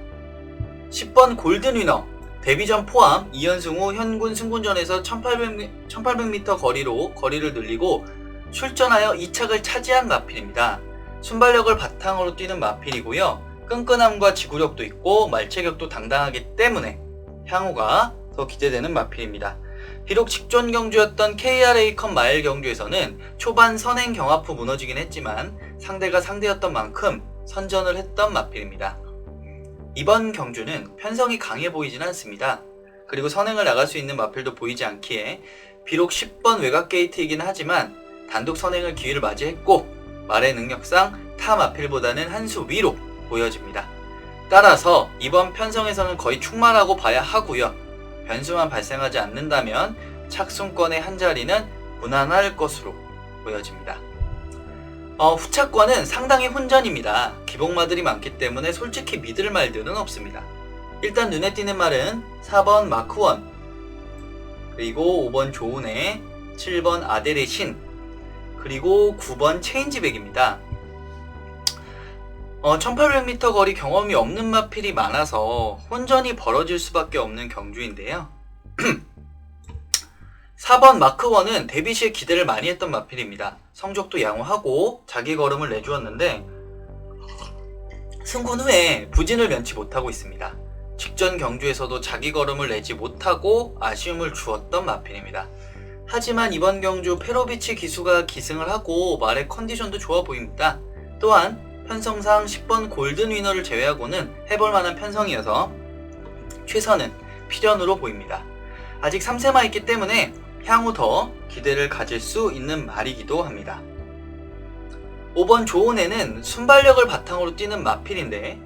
10번 골든위너 데뷔전 포함 2연승 후 현군 승군전에서 1800m 거리를 늘리고 출전하여 2착을 차지한 마필입니다. 순발력을 바탕으로 뛰는 마필이고요. 끈끈함과 지구력도 있고 말체격도 당당하기 때문에 향후가 더 기대되는 마필입니다. 비록 직전 경주였던 KRA컵 마일 경주에서는 초반 선행 경합 후 무너지긴 했지만 상대가 상대였던 만큼 선전을 했던 마필입니다. 이번 경주는 편성이 강해 보이진 않습니다. 그리고 선행을 나갈 수 있는 마필도 보이지 않기에 비록 10번 외곽 게이트이긴 하지만 단독 선행을 기회를 맞이했고 말의 능력상 타 마필보다는 한 수 위로 보여집니다. 따라서 이번 편성에서는 거의 충만하고 봐야 하고요. 변수만 발생하지 않는다면 착순권의 한 자리는 무난할 것으로 보여집니다. 후차권은 상당히 혼전입니다. 기복마들이 많기 때문에 솔직히 믿을 말들은 없습니다. 일단 눈에 띄는 말은 4번 마크1, 그리고 5번 조은혜, 7번 아델의 신, 그리고 9번 체인지백입니다. 1800m 거리 경험이 없는 마필이 많아서 혼전이 벌어질 수밖에 없는 경주인데요. 4번 마크1은 데뷔 시에 기대를 많이 했던 마필입니다. 성적도 양호하고 자기 걸음을 내주었는데 승군 후에 부진을 면치 못하고 있습니다. 직전 경주에서도 자기 걸음을 내지 못하고 아쉬움을 주었던 마필입니다. 하지만 이번 경주 페로비치 기수가 기승을 하고 말의 컨디션도 좋아 보입니다. 또한 편성상 10번 골든 위너를 제외하고는 해볼만한 편성이어서 최선은 필연으로 보입니다. 아직 3세마 있기 때문에 향후 더 기대를 가질 수 있는 말이기도 합니다. 5번 조은혜는 순발력을 바탕으로 뛰는 마필인데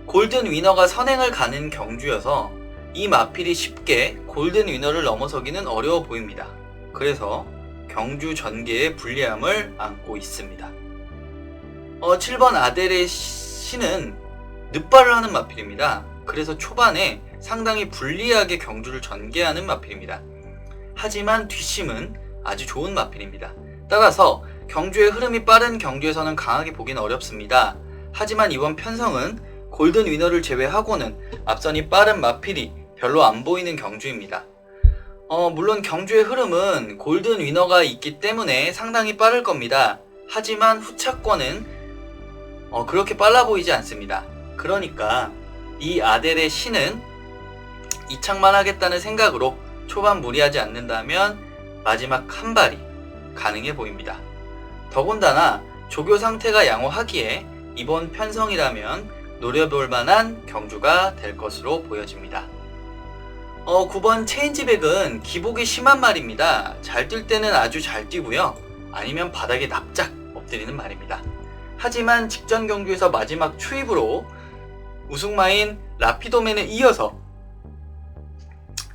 골든 위너가 선행을 가는 경주여서 이 마필이 쉽게 골든 위너를 넘어서기는 어려워 보입니다. 그래서 경주 전개의 불리함을 안고 있습니다. 7번 아델의 신은 늑발을 하는 마필입니다. 그래서 초반에 상당히 불리하게 경주를 전개하는 마필입니다. 하지만 뒷심은 아주 좋은 마필입니다. 따라서 경주의 흐름이 빠른 경주에서는 강하게 보기는 어렵습니다. 하지만 이번 편성은 골든 위너를 제외하고는 앞선이 빠른 마필이 별로 안 보이는 경주입니다. 물론 경주의 흐름은 골든 위너가 있기 때문에 상당히 빠를 겁니다. 하지만 후차권은 그렇게 빨라 보이지 않습니다. 그러니까 이 아델의 신은 이착만 하겠다는 생각으로 초반 무리하지 않는다면 마지막 한 발이 가능해 보입니다. 더군다나 조교 상태가 양호하기에 이번 편성이라면 노려볼 만한 경주가 될 것으로 보여집니다. 9번 체인지백은 기복이 심한 말입니다. 잘 뛸 때는 아주 잘 뛰고요. 아니면 바닥에 납작 엎드리는 말입니다. 하지만 직전 경주에서 마지막 추입으로 우승마인 라피도맨에 이어서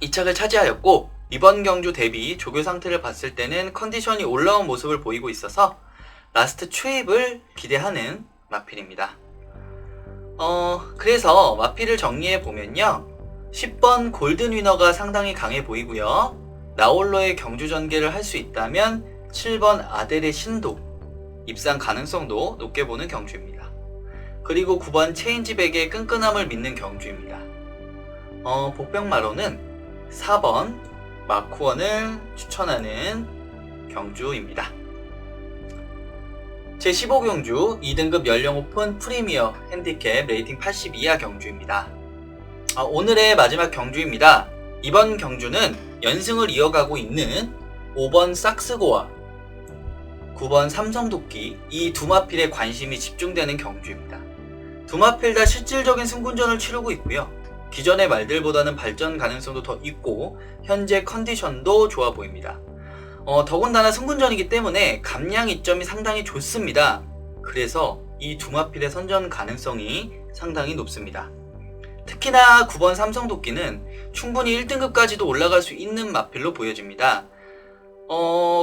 2착을 차지하였고, 이번 경주 대비 조교 상태를 봤을 때는 컨디션이 올라온 모습을 보이고 있어서 라스트 추입을 기대하는 마필입니다. 그래서 마필을 정리해 보면요, 10번 골든 위너가 상당히 강해 보이고요. 나홀로의 경주 전개를 할 수 있다면 7번 아델의 신도 입상 가능성도 높게 보는 경주입니다. 그리고 9번 체인지백의 끈끈함을 믿는 경주입니다. 복병마로는 4번 마쿠원을 추천하는 경주입니다. 제15경주 2등급 연령 오픈 프리미어 핸디캡 레이팅 80 이하 경주입니다. 오늘의 마지막 경주입니다. 이번 경주는 연승을 이어가고 있는 5번 삭스고와 9번 삼성도끼, 이 두 마필에 관심이 집중되는 경주입니다. 두 마필 다 실질적인 승군전을 치르고 있고요. 기존의 말들보다는 발전 가능성도 더 있고 현재 컨디션도 좋아 보입니다. 더군다나 승군전이기 때문에 감량 이점이 상당히 좋습니다. 그래서 이 두 마필의 선전 가능성이 상당히 높습니다. 특히나 9번 삼성도끼는 충분히 1등급까지도 올라갈 수 있는 마필로 보여집니다.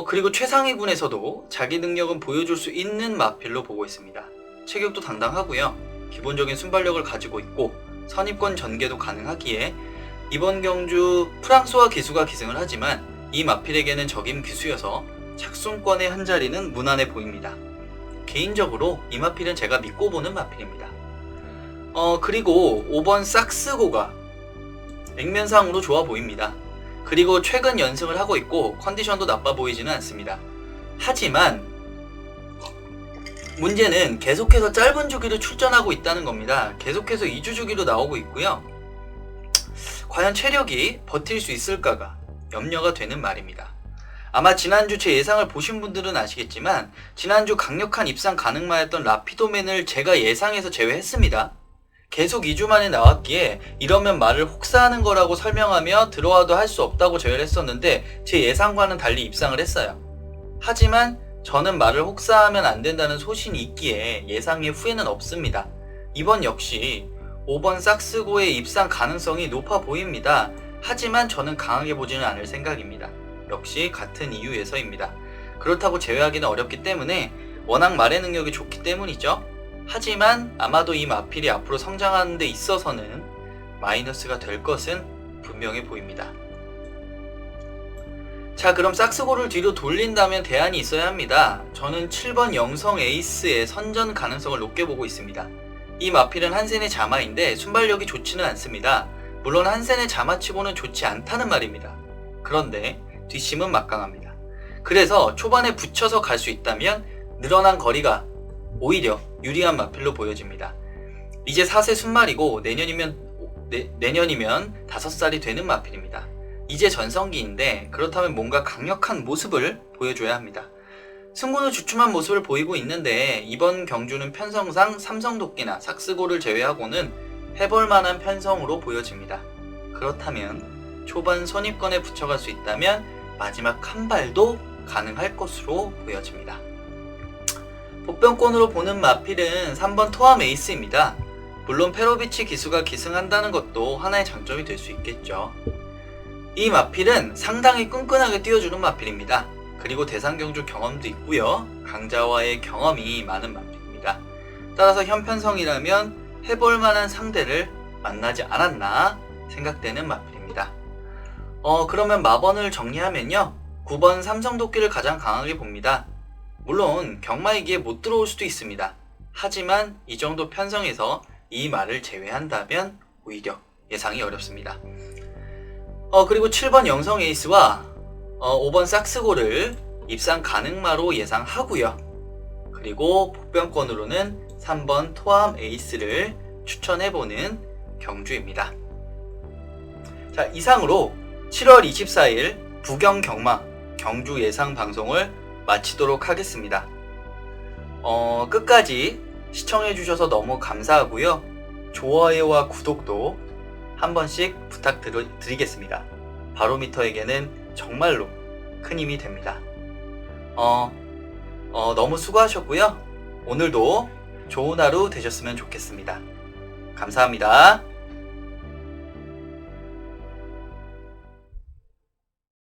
그리고 최상위군에서도 자기 능력은 보여줄 수 있는 마필로 보고 있습니다. 체격도 당당하고요. 기본적인 순발력을 가지고 있고 선입권 전개도 가능하기에 이번 경주 프랑스와 기수가 기승을 하지만 이 마필에게는 적임 기수여서 착순권의 한 자리는 무난해 보입니다. 개인적으로 이 마필은 제가 믿고 보는 마필입니다. 그리고 5번 삭스고가 액면상으로 좋아 보입니다. 그리고 최근 연승을 하고 있고 컨디션도 나빠 보이지는 않습니다. 하지만 문제는 계속해서 짧은 주기로 출전하고 있다는 겁니다. 계속해서 2주 주기로 나오고 있고요. 과연 체력이 버틸 수 있을까가 염려가 되는 말입니다. 아마 지난주 제 예상을 보신 분들은 아시겠지만 지난주 강력한 입상 가능마였던 라피도맨을 제가 예상해서 제외했습니다. 계속 2주 만에 나왔기에 이러면 말을 혹사하는 거라고 설명하며 들어와도 할 수 없다고 제외를 했었는데 제 예상과는 달리 입상을 했어요. 하지만 저는 말을 혹사하면 안 된다는 소신이 있기에 예상의 후회는 없습니다. 이번 역시 5번 삭스고의 입상 가능성이 높아 보입니다. 하지만 저는 강하게 보지는 않을 생각입니다. 역시 같은 이유에서입니다. 그렇다고 제외하기는 어렵기 때문에 워낙 말의 능력이 좋기 때문이죠. 하지만 아마도 이 마필이 앞으로 성장하는 데 있어서는 마이너스가 될 것은 분명해 보입니다. 자, 그럼 삭스고를 뒤로 돌린다면 대안이 있어야 합니다. 저는 7번 영성 에이스의 선전 가능성을 높게 보고 있습니다. 이 마필은 한센의 자마인데 순발력이 좋지는 않습니다. 물론 한센의 자마치고는 좋지 않다는 말입니다. 그런데 뒷심은 막강합니다. 그래서 초반에 붙여서 갈 수 있다면 늘어난 거리가 오히려 유리한 마필로 보여집니다. 이제 4세 순말이고 내년이면 5살이 되는 마필입니다. 이제 전성기인데 그렇다면 뭔가 강력한 모습을 보여줘야 합니다. 승군을 주춤한 모습을 보이고 있는데 이번 경주는 편성상 삼성도끼나 삭스고를 제외하고는 해볼만한 편성으로 보여집니다. 그렇다면 초반 선입권에 붙여갈 수 있다면 마지막 한 발도 가능할 것으로 보여집니다. 복병권으로 보는 마필은 3번 토암 에이스입니다. 물론 페로비치 기수가 기승한다는 것도 하나의 장점이 될 수 있겠죠. 이 마필은 상당히 끈끈하게 뛰어주는 마필입니다. 그리고 대상경주 경험도 있고요. 강자와의 경험이 많은 마필입니다. 따라서 현편성이라면 해볼만한 상대를 만나지 않았나 생각되는 마필입니다. 그러면 마번을 정리하면요, 9번 삼성도끼를 가장 강하게 봅니다. 물론 경마이기에 못 들어올 수도 있습니다. 하지만 이 정도 편성에서 이 말을 제외한다면 오히려 예상이 어렵습니다. 그리고 7번 영성 에이스와 5번 삭스고를 입상 가능마로 예상하고요. 그리고 복병권으로는 3번 토암 에이스를 추천해보는 경주입니다. 자, 이상으로 7월 24일 부경 경마 경주 예상 방송을 마치도록 하겠습니다. 끝까지 시청해주셔서 너무 감사하고요. 좋아요와 구독도 한 번씩 부탁드리겠습니다. 바로미터에게는 정말로 큰 힘이 됩니다. 너무 수고하셨고요. 오늘도 좋은 하루 되셨으면 좋겠습니다. 감사합니다.